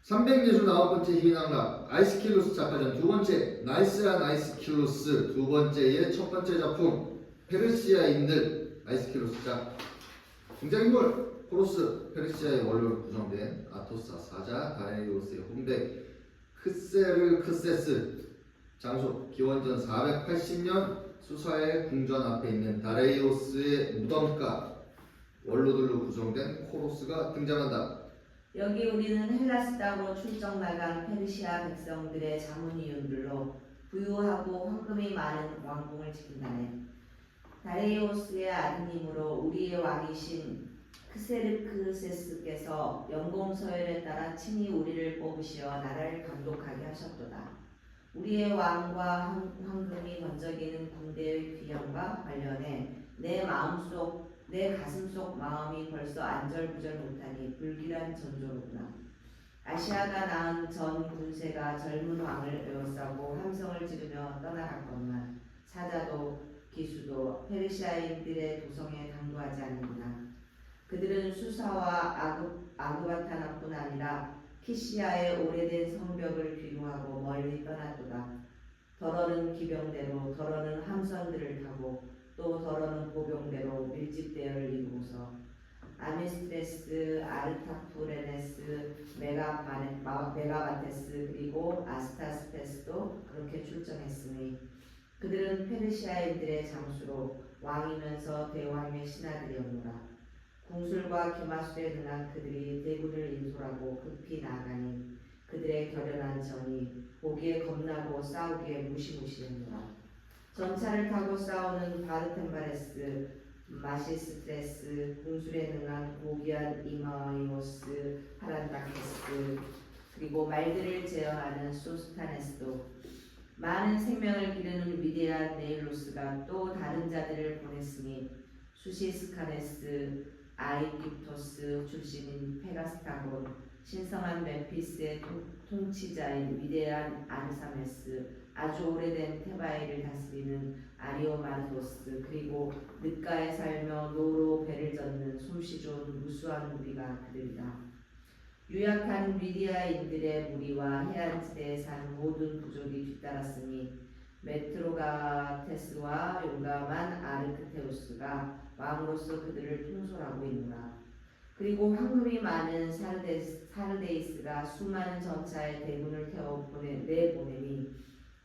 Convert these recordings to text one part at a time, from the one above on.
369번째 희망락 아이스킬로스 작가전 두 번째 나이스야 나이스킬로스 두 번째의 첫 번째 작품 페르시아인들 아이스킬로스 작 등장인물 호로스 페르시아의 원로로 구성된 아토사 사자 다레이오스의 혼백 크세르크세스 장소 기원전 480년 수사의 궁전 앞에 있는 다레이오스의 무덤가 원로들로 구성된 코로스가 등장한다. 여기 우리는 헬라스 땅으로 출정 나간 페르시아 백성들의 자문위원들로 부유하고 황금이 많은 왕궁을 지킨다네. 다레이오스의 아드님으로 우리의 왕이신 크세르크세스께서 연공서열에 따라 친히 우리를 뽑으시어 나라를 감독하게 하셨도다. 우리의 왕과 황금이 번쩍이는 군대의 귀향과 관련해 내 가슴속 마음이 벌써 안절부절 못하니 불길한 전조로구나. 아시아가 낳은 전 군세가 젊은 왕을 에워싸고 함성을 지르며 떠나갔건만 사자도 기수도 페르시아인들의 도성에 당도하지 않는구나. 그들은 수사와 아그바타나뿐 아니라 키시아의 오래된 성벽을 뒤로하고 멀리 떠났도다. 더러는 기병대로 더러는 함선들을 타고 또 더러는 보병대로 밀집대열을 이루고서 아미스트레스, 아르타푸레네스, 메가바테스 그리고 아스타스테스도 그렇게 출정했으니 그들은 페르시아인들의 장수로 왕이면서 대왕의 신하들이었노라. 궁술과 기마술에 능한 그들이 대군을 인솔하고 급히 나아가니 그들의 결연한 정이 보기에 겁나고 싸우기에 무시무시했노라. 전차를 타고 싸우는 바르텐바레스, 마시스트레스, 궁술에 능한 고귀한 이마이오스, 파란다케스, 그리고 말들을 제어하는 소스타네스도 많은 생명을 기르는 위대한 네일로스가 또 다른 자들을 보냈으니 수시스카네스, 아이깁토스 출신인 페가스타곤, 신성한 멤피스의 통치자인 위대한 아르사메스, 아주 오래된 테바이를 다스리는 아리오마르도스, 그리고 늑가에 살며 노로 배를 젓는 솜씨 좋은 무수한 무리가 그들이다. 유약한 리디아인들의 무리와 해안지대에 산 모든 부족이 뒤따랐으니 메트로가테스와 용감한 아르크테우스가 왕으로서 그들을 통솔하고 있노라. 그리고 황금이 많은 사르데이스가 수많은 전차에 대군을 태워 내보내니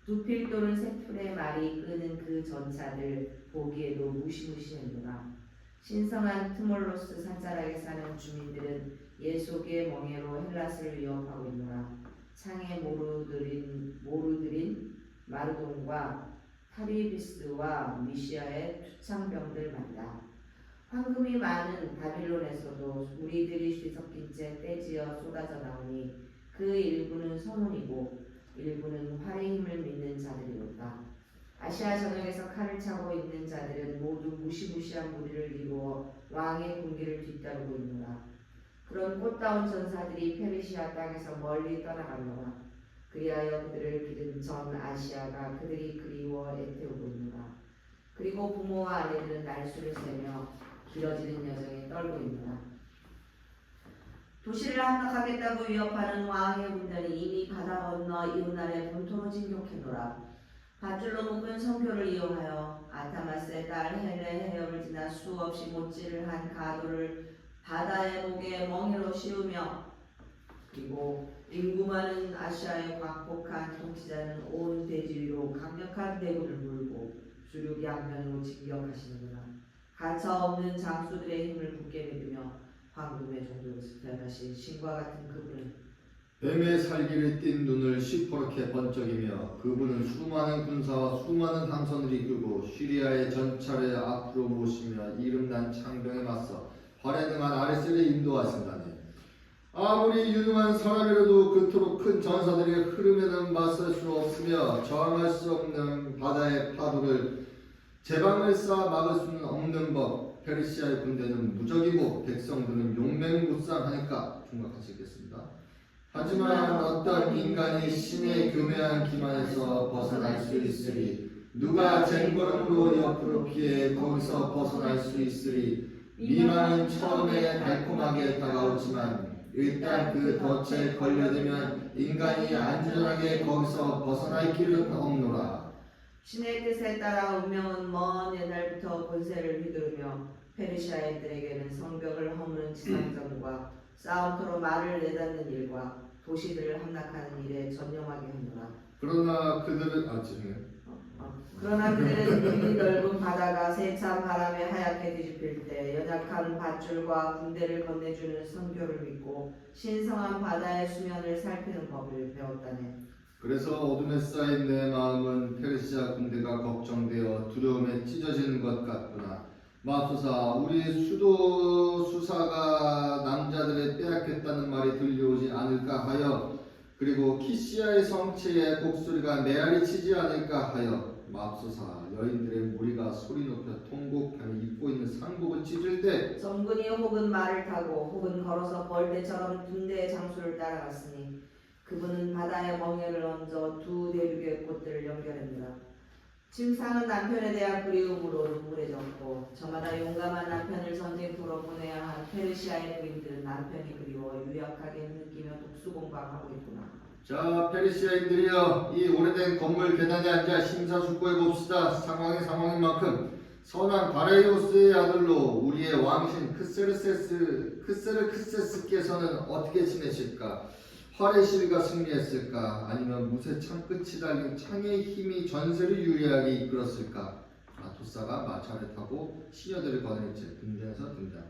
두 필 또는 세 필의 말이 끄는 그 전차들 보기에도 무시무시했노라. 신성한 트몰로스 산자락에 사는 주민들은 예속의 멍에로 헬라스를 위협하고 있노라. 창에 모르드린 마르동과 타리비스와 미시아의 투창병들 말이다. 황금이 많은 바빌론에서도 무리들이 뒤섞인 채 떼지어 쏟아져 나오니 그 일부는 서문이고 일부는 활의 힘을 믿는 자들이었다. 아시아 전역에서 칼을 차고 있는 자들은 모두 무시무시한 무리를 이루어 왕의 군기를 뒤따르고 있노라. 그런 꽃다운 전사들이 페르시아 땅에서 멀리 떠나갔노라. 그리하여 그들을 기른 전 아시아가 그들이 그리워 애태우고 있노라. 그리고 부모와 아내들은 날수를 세며 길어지는 여정에 떨고 있노라. 도시를 함락하겠다고 위협하는 왕의 군단이 이미 바다 건너 이웃나라의 본토로 진격했노라. 밧줄로 묶은 성교를 이용하여 아타마스의 딸 헬레 해협을 지나 수없이 못질을 한 가도를 바다의 목에 멍에로 씌우며 그리고 인구 많은 아시아의 광폭한 통치자는 온 대지 위로 강력한 대군을 몰고 주륙 양면으로 진격하시는구나. 가차 없는 장수들의 힘을 굳게 믿으며 황금의 종교로 스타일하신 신과 같은 그분은 뱀의 살기를 띤 눈을 시퍼렇게 번쩍이며 그분은 수많은 군사와 수많은 함선을 이끌고 시리아의 전차를 앞으로 모시며 이름난 창병에 맞서 활에 능한 아레스를 인도하신다니. 아무리 유능한 사람이라도 그토록 큰 전사들의 흐름에는 맞설 수 없으며 저항할 수 없는 바다의 파도를 제방을 쌓아 막을 수는 없는 법. 페르시아의 군대는 무적이고 백성들은 용맹무쌍하니까 총각하시겠습니다. 하지만 어떤 인간이 신의 교묘한 기만에서 벗어날 수 있으리. 누가 쟁걸음으로 옆으로 피해 거기서 벗어날 수 있으리. 미망은 처음에 달콤하게 다가오지만 일단 그 덫에 걸려들면 인간이 안전하게 거기서 벗어날 길은 없노라. 신의 뜻에 따라 운명은 먼 옛날부터 권세를 휘두르며 페르시아인들에게는 성벽을 허무는 지상전과 싸움터로 말을 내닫는 일과 도시들을 함락하는 일에 전념하게 하노라. 그러나 그들은 죄송해요. 그러나 그들은 눈이 넓은 바다가 세찬 바람에 하얗게 뒤집힐 때 연약한 밧줄과 군대를 건네주는 선교를 믿고 신성한 바다의 수면을 살피는 법을 배웠다네. 그래서 어둠에 쌓인 내 마음은 페르시아 군대가 걱정되어 두려움에 찢어지는 것 같구나. 맙소사, 우리 수도 수사가 남자들의 빼앗겼다는 말이 들려오지 않을까 하여, 그리고 키시아의 성체의 곡소리가 메아리 치지 않을까 하여, 맙소사, 여인들의 무리가 소리 높여 통곡하며 입고 있는 상복을 찢을 때 정근이 혹은 말을 타고 혹은 걸어서 벌떼처럼 군대의 장수를 따라갔으니 그분은 바다의 멍에를 얹어 두 대륙의 꽃들을 연결합니다. 침상은 남편에 대한 그리움으로 눈물에 젖고 저마다 용감한 남편을 전쟁터로 보내야 한 페르시아의 부인들은 남편이 그리워 유약하게 느끼며 독수공방하고 있구나. 자, 페르시아인들이여, 이 오래된 건물 계단에 앉아 심사숙고해 봅시다. 상황인 만큼 선한 다레이오스의 아들로 우리의 왕신 크세르크세스께서는 어떻게 지내실까? 활의 시위가 승리했을까? 아니면 무쇠 창끝이 달린 창의 힘이 전세를 유리하게 이끌었을까? 아토사가 마차를 타고 시녀들을 거느린 채 등장해서 등장.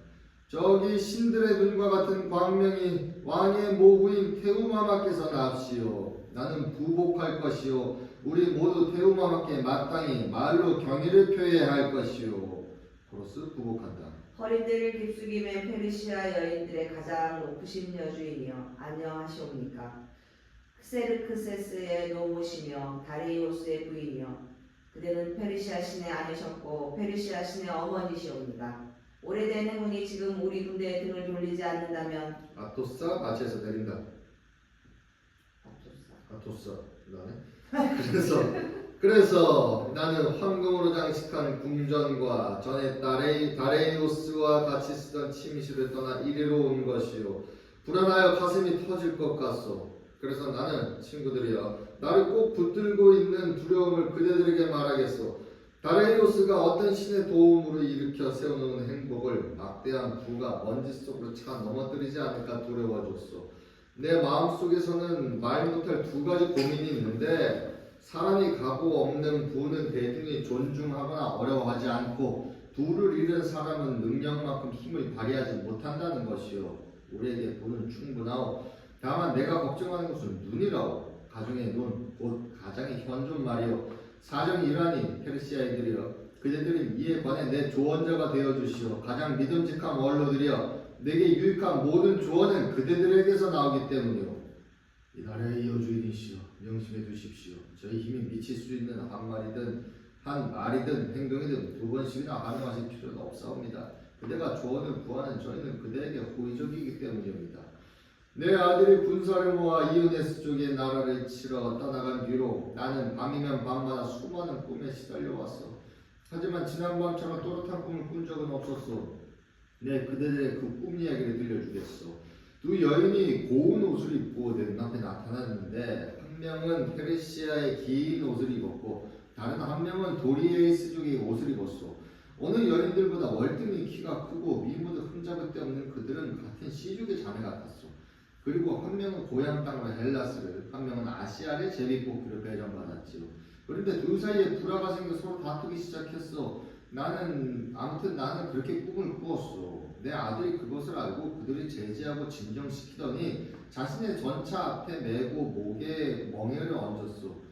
저기 신들의 눈과 같은 광명이 왕의 모후인 테우마마께서 나옵시오. 나는 부복할 것이요, 우리 모두 테우마마께 마땅히 말로 경의를 표해야 할 것이요. 고로스 부복한다. 허리들을 깊숙이며 페르시아 여인들의 가장 높으신 여주이며 안녕하시옵니까. 크세르크세스의 노모시며 다리오스의 부이며 그대는 페르시아 신의 아내셨고 페르시아 신의 어머니시옵니다. 오래된 행운이 지금 우리 군대의 등을 돌리지 않는다면 아토사 마치에서 내린다. 아토사 그다음에 그래서 나는 황금으로 장식한 궁전과 전에 다레이오스와 같이 쓰던 침실을 떠나 이리로 온 것이요, 불안하여 가슴이 터질 것 같소. 그래서 나는 친구들이여, 나를 꼭 붙들고 있는 두려움을 그대들에게 말하겠소. 다레이오스가 어떤 신의 도움으로 일으켜 세워놓은 행복을 막대한 부가 먼지 속으로 차 넘어뜨리지 않을까 두려워졌소. 내 마음속에서는 말 못할 두 가지 고민이 있는데, 사람이 가고 없는 부는 대등히 존중하거나 어려워하지 않고 부를 잃은 사람은 능력만큼 힘을 발휘하지 못한다는 것이요, 우리에게 부는 충분하오. 다만 내가 걱정하는 것은 눈이라오. 가정의 눈, 곧 가장의 현존 말이오. 사정이 이러하니 페르시아인들이여, 그대들은 이에 관해 내 조언자가 되어주시오. 가장 믿음직한 원로들이여, 내게 유익한 모든 조언은 그대들에게서 나오기 때문이오. 이 나라의 여주인이시여, 명심해 두십시오. 저희 힘이 미칠 수 있는 한 말이든 행동이든 두 번씩이나 반응하실 필요는 없사옵니다. 그대가 조언을 구하는 저희는 그대에게 호의적이기 때문입니다. 내 아들이 군사를 모아 이오네스 쪽의 나라를 치러 떠나간 뒤로 나는 밤이면 밤마다 수많은 꿈에 시달려왔어. 하지만 지난밤처럼 또렷한 꿈을 꾼 적은 없었소. 내 그대들의 그 꿈 이야기를 들려주겠소. 두 여인이 고운 옷을 입고 내 눈앞에 나타났는데, 한 명은 페르시아의 긴 옷을 입었고 다른 한 명은 도리에이스족의 옷을 입었소. 어느 여인들보다 월등히 키가 크고 미모도 흠잡을 데 없는 그들은 같은 시족의 자매 같았소. 그리고 한 명은 고향 땅으로 헬라스를, 한 명은 아시아의 제비뽑기를 배정받았지요. 그런데 둘 사이에 불화가 생겨 서로 다투기 시작했어. 나는 그렇게 꿈을 꾸었어. 내 아들이 그것을 알고 그들이 제지하고 진정시키더니 자신의 전차 앞에 메고 목에 멍에를 얹었어.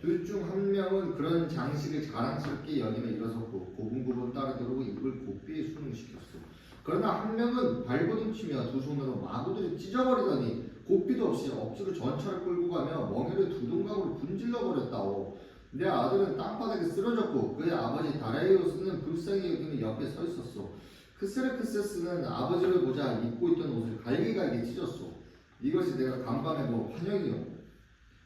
둘 중 한 명은 그런 장식을 자랑스럽게 여기며 일어섰고 고분고분 따르도록 입을 곱게 수능시켰어. 그러나 한 명은 발버둥치며 두 손으로 마구들을 찢어버리더니 고삐도 없이 억지로 전차를 끌고 가며 멍에를 두 동강으로 분질러 버렸다오. 내 아들은 땅바닥에 쓰러졌고 그의 아버지 다레이오스는 불쌍히 여기는 옆에 서 있었어. 크세르크세스는 아버지를 보자 입고 있던 옷을 갈기갈기 찢었어. 이것이 내가 간밤에 뭐 환영이요.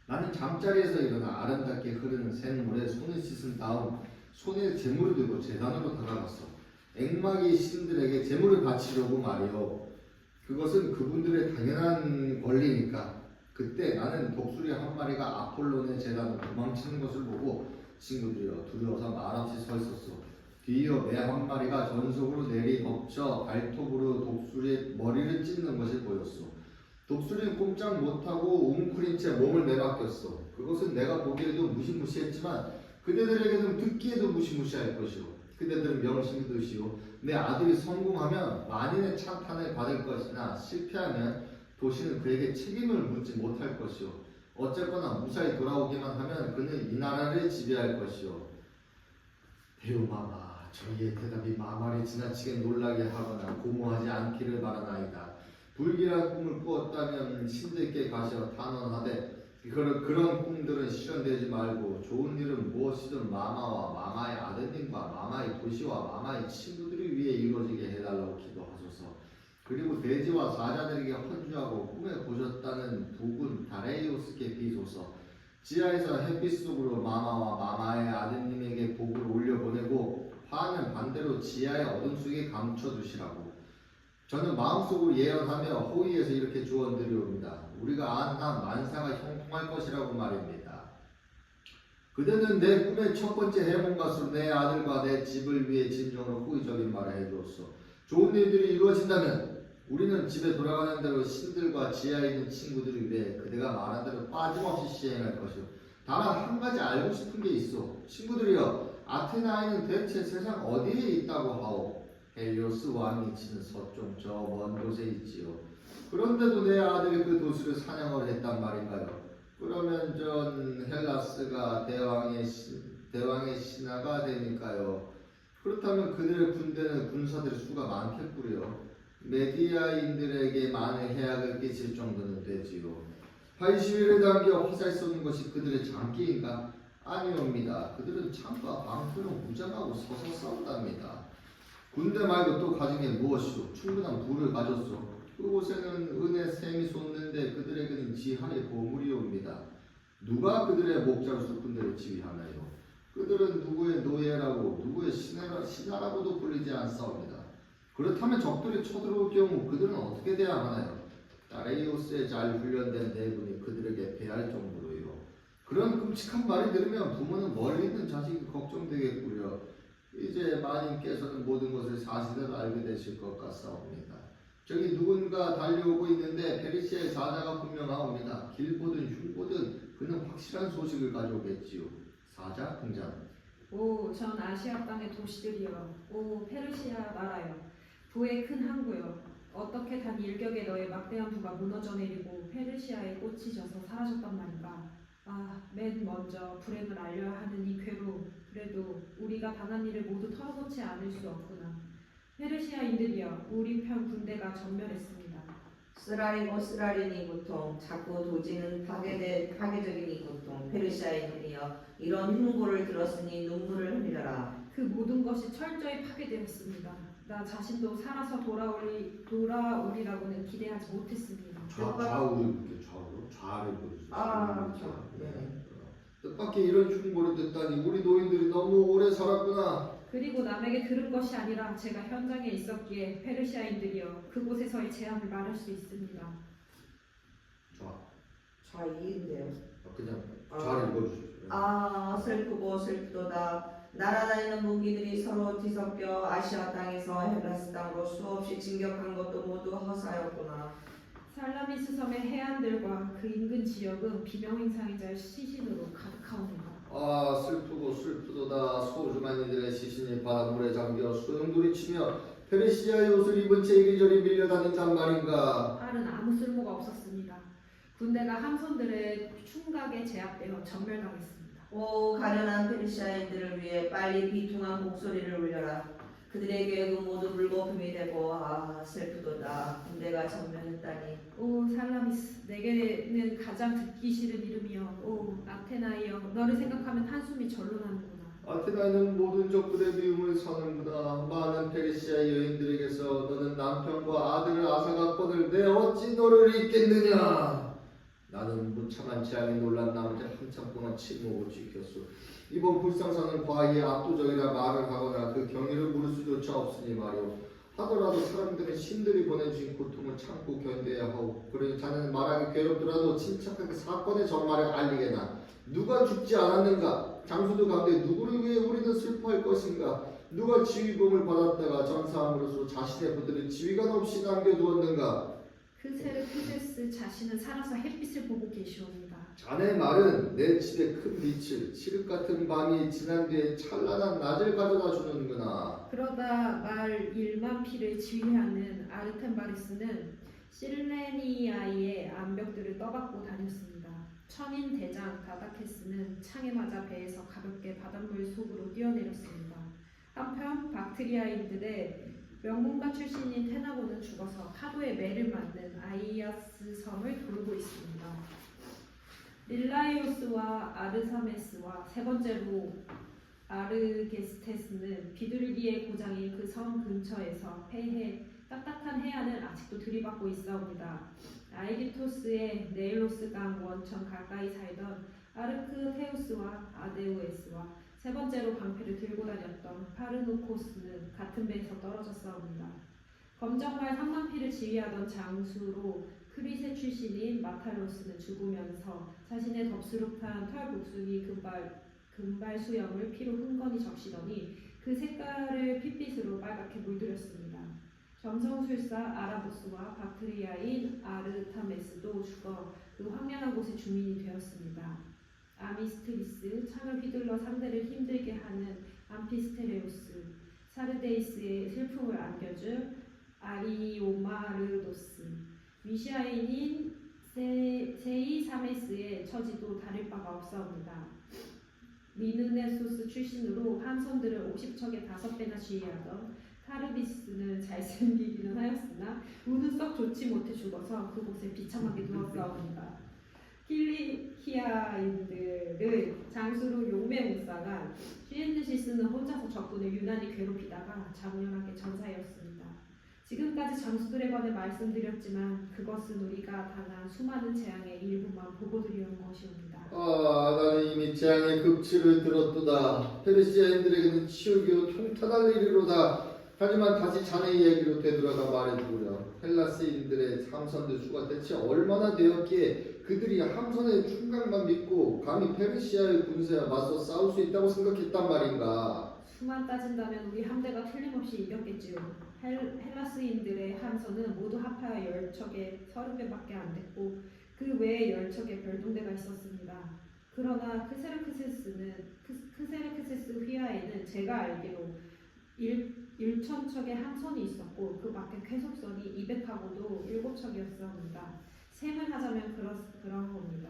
나는 잠자리에서 일어나 아름답게 흐르는 샘물에 손을 씻은 다음 손에 재물을 들고 제단으로 다가갔어. 액막이 신들에게 제물을 바치려고 말이요. 그것은 그분들의 당연한 권리니까. 그때 나는 독수리 한 마리가 아폴론의 재단으로 도망치는 것을 보고 친구들이여 두려워서 말없이 서 있었어. 뒤이어 매 한 마리가 전속으로 내리덮쳐 발톱으로 독수리의 머리를 찢는 것이 보였어. 독수리는 꼼짝 못하고 웅크린 채 몸을 내맡겼어. 그것은 내가 보기에도 무시무시했지만 그대들에게는 듣기에도 무시무시할 것이오. 그대들은 명심이 드시오. 내 아들이 성공하면 만인의 찬탄을 받을 것이나 실패하면 도시는 그에게 책임을 묻지 못할 것이오. 어쨌거나 무사히 돌아오기만 하면 그는 이 나라를 지배할 것이오. 대우마마, 저희의 대답이 마마를 지나치게 놀라게 하거나 고무하지 않기를 바라나이다. 불길한 꿈을 꾸었다면 신들께 가셔 탄원하되 그런 꿈들은 실현되지 말고 좋은 일은 무엇이든 마마와 마마의 아드님과 마마의 도시와 마마의 친구들을 위해 이루어지게 해달라고 기도하소서. 그리고 돼지와 사자들에게 헌주하고 꿈에 보셨다는 부군 다레이오스께 비소서. 지하에서 햇빛 속으로 마마와 마마의 아드님에게 복을 올려보내고 화는 반대로 지하의 어둠 속에 감춰두시라고. 저는 마음속으로 예언하며 호의에서 이렇게 주원드리옵니다. 우리가 안한 만사가 형통할 것이라고 말입니다. 그대는 내 꿈의 첫 번째 해몽 것으로 내 아들과 내 집을 위해 진정으로 호의적인 말을 해주었소. 좋은 일들이 이루어진다면 우리는 집에 돌아가는 대로 신들과 지하에 있는 친구들을 위해 그대가 말한 대로 빠짐없이 시행할 것이오. 다만 한 가지 알고 싶은 게 있어. 친구들이여, 아테나에는 대체 세상 어디에 있다고 하오? 헬리오스 왕이 치는 서쪽 저 먼 곳에 있지요. 그런데도 내 아들이 그 도시를 사냥을 했단 말인가요? 그러면 전 헬라스가 대왕의 신하가 되니까요. 그렇다면 그들의 군대는 군사들의 수가 많겠구려. 메디아인들에게 많은 해악을 끼칠 정도는 되지요. 80일을 당겨 화살 쏘는 것이 그들의 장기인가? 아니옵니다. 그들은 창과 방패로 무장하고 서서 싸운답니다. 군대 말고 또 가진 게 무엇이오? 충분한 부를 가졌소. 그곳에는 은의 샘이 솟는데 그들에게는 지하의 보물이옵니다. 누가 그들의 목자로 수군들을 지휘하나요? 그들은 누구의 노예라고 누구의 신하라고도 불리지 않사옵니다. 그렇다면 적들이 쳐들어올 경우 그들은 어떻게 대항하나요? 다레이오스의 잘 훈련된 대군이 그들에게 배할 정도로요. 그런 끔찍한 말을 들으면 부모는 멀리 있는 자식이 걱정되겠구려. 이제 마님께서는 모든 것을 사실을 알게 되실 것 같사옵니다. 저기 누군가 달려오고 있는데 페르시아의 사자가 분명하옵니다. 길 보든 흉 보든 그는 확실한 소식을 가져오겠지요. 사자 등장. 오, 전 아시아 땅의 도시들이여. 오, 페르시아 나라여. 부의 큰 항구여. 어떻게 단 일격에 너의 막대한 부가 무너져 내리고 페르시아의 꽃이 져서 사라졌단 말인가. 아, 맨 먼저 불행을 알려야 하는 이 괴로. 그래도 우리가 당한 일을 모두 털어놓지 않을 수 없구나. 페르시아인들이여, 우리 편 군대가 전멸했습니다. 쓰라리고 쓰라리니 고통, 자꾸 도지는 파괴적인 이 고통. 페르시아인들이여, 이런 흉보를 들었으니 눈물을 흘려라. 그 모든 것이 철저히 파괴되었습니다. 나 자신도 살아서 돌아오리라고는 기대하지 못했습니다. 좌우를 볼게. 좌를 보여주세요. 아, 네. 뜻밖의 이런 흉보를 듣다니 우리 노인들이 너무 오래 살았구나. 그리고 남에게 들은 것이 아니라 제가 현장에 있었기에 페르시아인들이여, 그곳에서의 재앙을 말할 수 있습니다. 좌이인데요. 그냥 좌를 읽어주세요. 아, 슬프고 슬프도다. 날아다니는 무기들이 서로 뒤섞여 아시아 땅에서 헬라스 땅으로 수없이 진격한 것도 모두 허사였구나. 살라미스 섬의 해안들과 그 인근 지역은 비명행상이자 시신으로 가득하옵니다. 아, 슬프고 슬프도다. 소중한 이들의 시신이 바닷물에 잠겨 소용돌이치며 페르시아의 옷을 입은 채 이리저리 밀려다닌단 말인가. 딸은 아무 쓸모가 없었습니다. 군대가 함선들의 충각에 제압되어 전멸당했습니다. 오, 가련한 페르시아인들을 위해 빨리 비통한 목소리를 울려라. 그들의 계획은 모두 물거품이 되고 아, 슬프도다. 군대가 전멸했다니. 오 살라미스, 내게는 가장 듣기 싫은 이름이여. 오 아테나이여, 너를 생각하면 한숨이 절로 나는구나. 아테나는 모든 적들의 미움을 사는구나. 많은 페르시아 여인들에게서 너는 남편과 아들을 앗아갔거늘 내 어찌 너를 잊겠느냐. 나는 무참한 재앙에 놀란 나머지 한참 동안 침묵을 지켰소. 이번 불상사는 과히 압도적이라 말을 하거나 그 경위를 물을 수조차 없으니 말이오. 하더라도 사람들은 같은 신들이 보내주신 고통을 참고 견뎌야 하고 그러니 자네는 말하기 괴롭더라도 침착하게 사건의 전말을 알리게나. 누가 죽지 않았는가? 장수들 가운데 누구를 위해 우리는 슬퍼할 것인가? 누가 지휘봉을 받았다가 전사함으로써 자신의 부들을 지휘관 없이 남겨두었는가? 크세르크세스 자신은 살아서 햇빛을 보고 계시옵니다. 자네 말은 내 집에 큰 빛을 칠흑 같은 밤이 지난 뒤에 찬란한 낮을 가져다 주는구나. 그러다 말 1만 피를 지휘하는 아르템바리스는 실레니아의 암벽들을 떠받고 다녔습니다. 천인 대장 다다케스는 창에 맞아 배에서 가볍게 바닷물 속으로 뛰어내렸습니다. 한편 박트리아인들의 명문가 출신인 테나고는 죽어서 파도에 매를 맞는 아이아스 섬을 돌고 있습니다. 릴라이오스와 아르사메스와 세 번째로 아르게스테스는 비둘기의 고장인 그 섬 근처에서 딱딱한 해안을 아직도 들이받고 있사옵니다. 아이기토스의 네일로스 강 원천 가까이 살던 아르크테우스와 아데우에스와 세 번째로 방패를 들고 다녔던 파르노코스는 같은 배에서 떨어졌사옵니다. 검정말 3만 피를 지휘하던 장수로 크리세 출신인 마탈로스는 죽으면서 자신의 덥수룩한 털 복숭이 금발 수염을 피로 흥건히 적시더니 그 색깔을 핏빛으로 빨갛게 물들였습니다. 점성술사 아라보스와 박트리아인 아르타메스도 죽어 그 황량한 곳의 주민이 되었습니다. 아미스트리스, 창을 휘둘러 상대를 힘들게 하는 암피스테레우스, 사르데이스의 슬픔을 안겨준 아리오마르도스, 미시아인인 세이사메스의 처지도 다를 바가 없사옵니다. 미느네소스 출신으로 함선들을 50척에 5배나 지휘하던 타르비스는 잘생기기는 하였으나 운은 썩 좋지 못해 죽어서 그곳에 비참하게 누웠사옵니다. 킬리키아인들을 장수로 용매 묵사가 쉬는 듯이 쓰는 혼자서 적군을 유난히 괴롭히다가 장렬하게 전사하였습니다. 지금까지 장수들에 관해 말씀드렸지만 그것은 우리가 당한 수많은 재앙의 일부만 보고드리는 것이옵니다. 나는 이미 재앙의 극치를 들었도다. 페르시아인들에게는 치우기로 통탄할 일이로다. 하지만 다시 자네 이야기로 되돌아가 말해주구려. 헬라스인들의 함선들 수가 대체 얼마나 되었기에 그들이 함선의 충강만 믿고 감히 페르시아의 군사와 맞서 싸울 수 있다고 생각했단 말인가. 수만 따진다면 우리 함대가 틀림없이 이겼겠지요. 헬라스인들의 함선은 모두 합하여 10척에 30배밖에 안 됐고 그 외에 10척의 별동대가 있었습니다. 그러나 크세르크세스 휘하에는 제가 알기로 1,000척의 함선이 있었고 그 밖에 쾌속선이 200하고도 7척이었습니다. 셈을 하자면 그런 겁니다.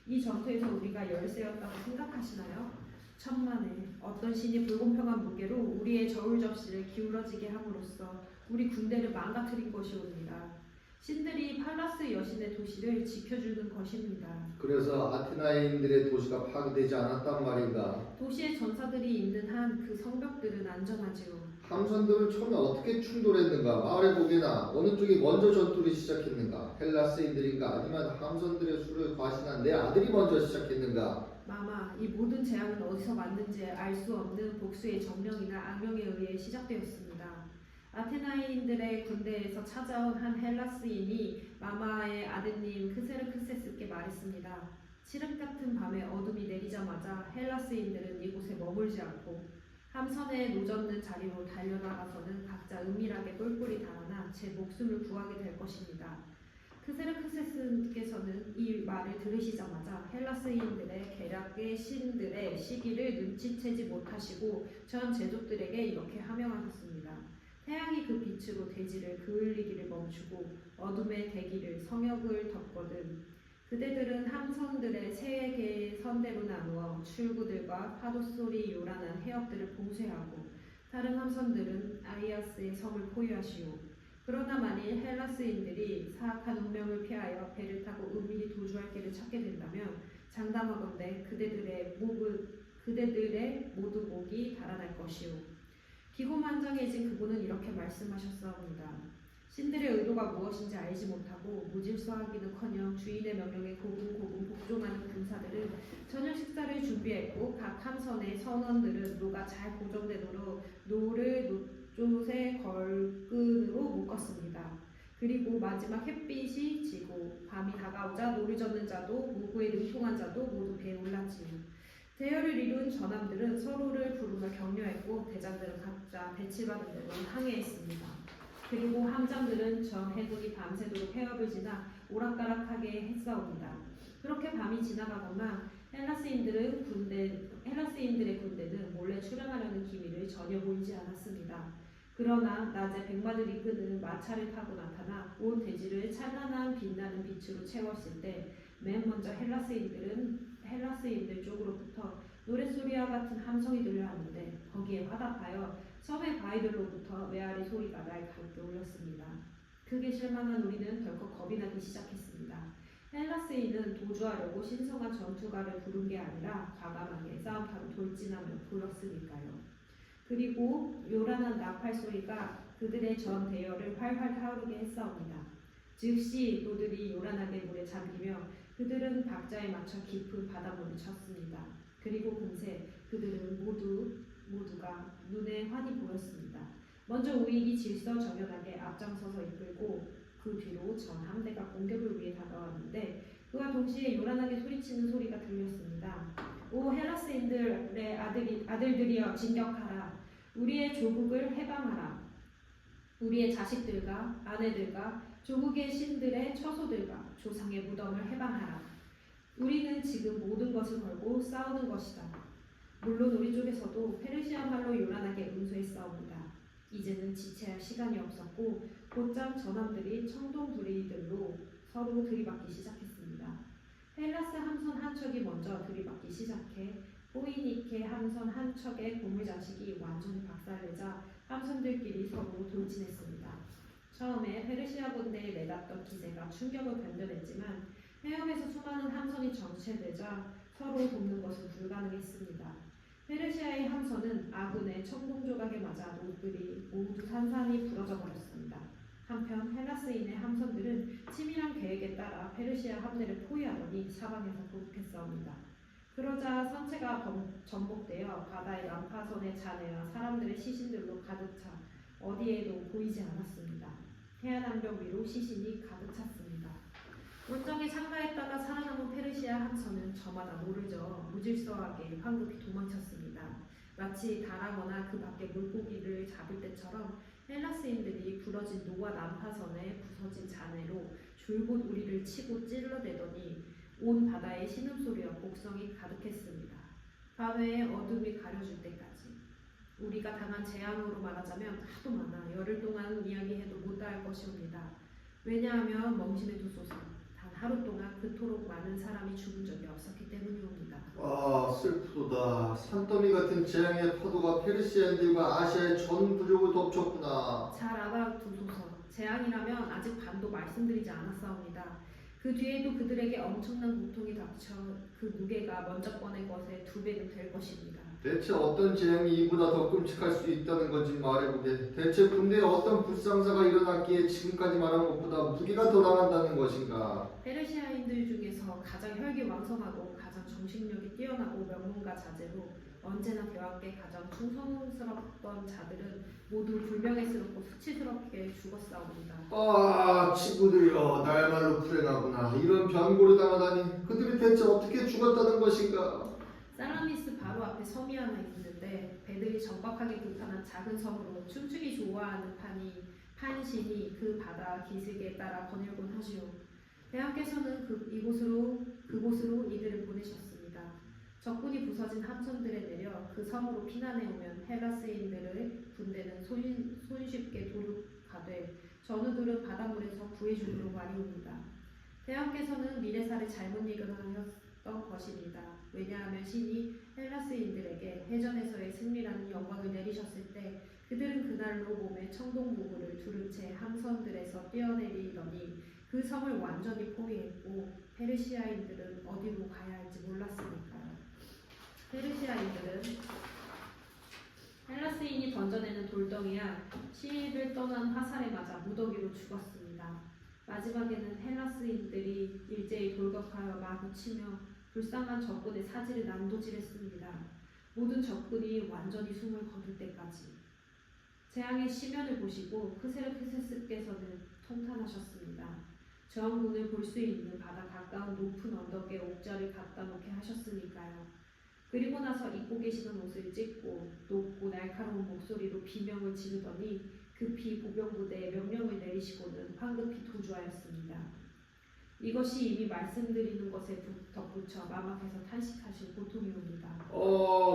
이 전투에서 우리가 열세였다고 생각하시나요? 천만에 어떤 신이 불공평한 무게로 우리의 저울 접시를 기울어지게 함으로써 우리 군대를 망가뜨린 것이옵니다. 신들이 팔라스 여신의 도시를 지켜주는 것입니다. 그래서 아테나인들의 도시가 파괴되지 않았단 말인가. 도시의 전사들이 있는 한 그 성벽들은 안전하지요. 함선들은 처음에 어떻게 충돌했는가 말해보게나. 어느 쪽이 먼저 전투를 시작했는가. 헬라스인들인가 아니면 함선들의 수를 과신한 내 아들이 먼저 시작했는가. 마마, 이 모든 재앙은 어디서 왔는지 알 수 없는 복수의 정령이나 악령에 의해 시작되었습니다. 아테나인들의 군대에서 찾아온 한 헬라스인이 마마의 아드님 크세르크세스께 말했습니다. 칠흑 같은 밤에 어둠이 내리자마자 헬라스인들은 이곳에 머물지 않고 함선에 노젓는 자리로 달려나가서는 각자 은밀하게 똘똘이 달아나 제 목숨을 구하게 될 것입니다. 크세르크세스께서는 이 말을 들으시자마자 헬라스인들의 계략의 신들의 시기를 눈치채지 못하시고 전 제족들에게 이렇게 하명하셨습니다. 태양이 그 빛으로 대지를 그을리기를 멈추고 어둠의 대기를 성역을 덮거든 그대들은 함선들의 세 개의 선대로 나누어 출구들과 파도소리 요란한 해역들을 봉쇄하고 다른 함선들은 아이아스의 섬을 포위하시오. 그러나 만일 헬라스인들이 사악한 운명을 피하여 배를 타고 은밀히 도주할 길을 찾게 된다면 장담하건대 그대들의 모두 목이 달아날 것이오. 기고만장해진 그분은 이렇게 말씀하셨사옵니다. 신들의 의도가 무엇인지 알지 못하고 무질서하기는커녕 주인의 명령에 고분고분 복종하는 군사들은 저녁 식사를 준비했고 각 함선의 선원들은 노가 잘 고정되도록 노를 노조새 걸끈으로 묶었습니다. 그리고 마지막 햇빛이 지고 밤이 다가오자 노를 젓는 자도 무구에 능통한 자도 모두 배에 올랐지요. 대열을 이룬 전함들은 서로를 부르며 격려했고 대장들은 각자 배치받은 대로 항해했습니다. 그리고 함장들은 전 해군이 밤새도록 해협을 지나 오락가락하게 했사옵니다. 그렇게 밤이 지나가거나 헬라스인들의 군대는 몰래 출항하려는 기미를 전혀 보이지 않았습니다. 그러나 낮에 백마를 이끄는 마차를 타고 나타나 온 대지를 찬란한 빛나는 빛으로 채웠을 때 맨 먼저 헬라스인들 쪽으로부터 노랫소리와 같은 함성이 들려왔는데 거기에 화답하여 섬의 바위들로부터 메아리 소리가 날카롭게 울렸습니다. 크게 실망한 우리는 덜컥 겁이 나기 시작했습니다. 헬라스인은 도주하려고 신성한 전투가를 부른 게 아니라 과감하게 싸움터로 돌진하며 불렀으니까요. 그리고 요란한 나팔 소리가 그들의 전 대열을 활활 타오르게 했사옵니다. 즉시 노들이 요란하게 물에 잠기며 그들은 박자에 맞춰 깊은 바닷물을 쳤습니다. 그리고 금세 그들은 모두가 눈에 환히 보였습니다. 먼저 우익이 질서정연하게 앞장서서 이끌고 그 뒤로 전 함대가 공격을 위해 다가왔는데 그와 동시에 요란하게 소리치는 소리가 들렸습니다. 오 헬라스인들의 아들들이여 진격하라. 우리의 조국을 해방하라. 우리의 자식들과 아내들과 조국의 신들의 처소들과 조상의 무덤을 해방하라. 우리는 지금 모든 것을 걸고 싸우는 것이다. 물론 우리 쪽에서도 페르시아 말로 요란하게 응수했사옵니다. 이제는 지체할 시간이 없었고 곧장 전함들이 청동 부리들로 서로 들이받기 시작했습니다. 헬라스 함선 한 척이 먼저 들이받기 시작해 포이니케 함선 한 척의 고물장식이 완전히 박살내자 함선들끼리 서로 돌진했습니다. 처음에 페르시아 군대에 내놨던 기세가 충격을 견뎌냈지만 해협에서 수많은 함선이 정체되자 서로 돕는 것은 불가능했습니다. 페르시아의 함선은 아군의 청동 조각에 맞아 노들이 모두 산산이 부러져 버렸습니다. 한편 헬라스인의 함선들은 치밀한 계획에 따라 페르시아 함대를 포위하더니 사방에서 도륙했사옵니다. 그러자 선체가 전복되어 바다의 난파선의 잔해와 사람들의 시신들로 가득 차 어디에도 보이지 않았습니다. 해안암벽 위로 시신이 가득 찼습니다. 원정에 참가했다가 살아남은 페르시아 함선은 저마다 노를 저어 무질서하게 황급히 도망쳤습니다. 마치 달하거나 그 밖에 물고기를 잡을 때처럼 헬라스인들이 부러진 노와 난파선에 부서진 잔해로 줄곧 우리를 치고 찔러대더니 온 바다에 신음소리와 곡성이 가득했습니다. 밤에 어둠이 가려줄 때까지. 우리가 당한 재앙으로 말하자면 하도 많아 열흘 동안 이야기해도 못다할 것이옵니다. 왜냐하면 멍심해 두소서. 단 하루 동안 그토록 많은 사람이 죽은 적이 없었기 때문이옵니다. 아 슬프도다. 산더미 같은 재앙의 파도가 페르시아인들과 아시아의 전 부족을 덮쳤구나. 잘 알아두소서. 재앙이라면 아직 반도 말씀드리지 않았사옵니다. 그 뒤에도 그들에게 엄청난 고통이 닥쳐 그 무게가 먼저 꺼낸 것의 2배는 될 것입니다. 대체 어떤 재앙이 이보다 더 끔찍할 수 있다는 건지 말해보게. 대체 군대에 어떤 불상사가 일어났기에 지금까지 말한 것보다 무기가 더 나간다는 것인가. 페르시아인들 중에서 가장 혈기왕성하고 가장 정신력이 뛰어나고 명문가 자제로 언제나 대왕께 가장 충성스럽던 자들은 모두 불명예스럽고 수치스럽게 죽었사옵니다. 아 친구들이여 날말로 불행하구나. 이런 변고를 당하다니. 그들이 대체 어떻게 죽었다는 것인가. 살라미스 바로 앞에 섬이 하나 있는데 배들이 적박하게 불편한 작은 섬으로 춤추기 좋아하는 판신이 그 바다 기슭에 따라 거닐곤 하시오. 대왕께서는 그곳으로 이들을 보내셨습니다. 적군이 부서진 함선들에 내려 그 섬으로 피난해오면 헬라스인들의 군대는 손쉽게 도륙하되 전우들은 바닷물에서 구해주기로 말이 옵니다. 대왕께서는 미래사를 잘못 예견하였던 것입니다. 왜냐하면 신이 헬라스인들에게 해전에서의 승리라는 영광을 내리셨을 때 그들은 그날로 몸에 청동무구를 두른 채 함선들에서 뛰어내리더니 그 섬을 완전히 포위했고 페르시아인들은 어디로 가야 할지 몰랐으니까요. 페르시아인들은 헬라스인이 던져내는 돌덩이야 시립을 떠난 화살에 맞아 무더기로 죽었습니다. 마지막에는 헬라스인들이 일제히 돌격하여 마구 치며 불쌍한 적군의 사지를 난도질했습니다. 모든 적군이 완전히 숨을 거둘 때까지. 재앙의 시면을 보시고 크세르크세스께서는 통탄하셨습니다. 저항군을 볼 수 있는 바다 가까운 높은 언덕에 옥자를 갖다 놓게 하셨으니까요. 그리고 나서 입고 계시던 옷을 찢고 높고 날카로운 목소리로 비명을 지르더니 급히 보병부대에 명령을 내리시고는 황급히 도주하였습니다. 이것이 이미 말씀드리는 것에 덧붙여 맘 앞에서 탄식하실 고통이옵니다.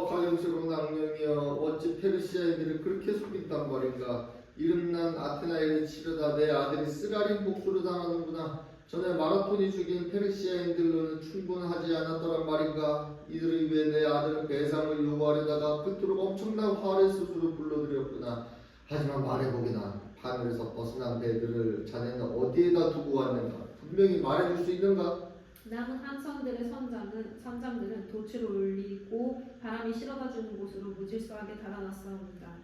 가정스러운 악령이여, 어찌 페르시아인들을 그렇게 속인단 말인가. 이름난 아테나에게 치르다 내 아들이 쓰라린 복수를 당하는구나. 전에 마라톤이 죽인 페르시아인들로는 충분하지 않았더란 말인가. 이들을 위해 내 아들은 배상을 요구하려다가 그토록 엄청난 화를 스스로 불러들였구나. 하지만 말해보게나, 하늘에서 벗어난 배들을 자네는 어디에다 두고 왔는가? 분명히 말해줄 수 있는가? 남은 함선들의 선장들은 돛을 올리고 바람이 실어다주는 곳으로 무질서하게 달아났사옵니다.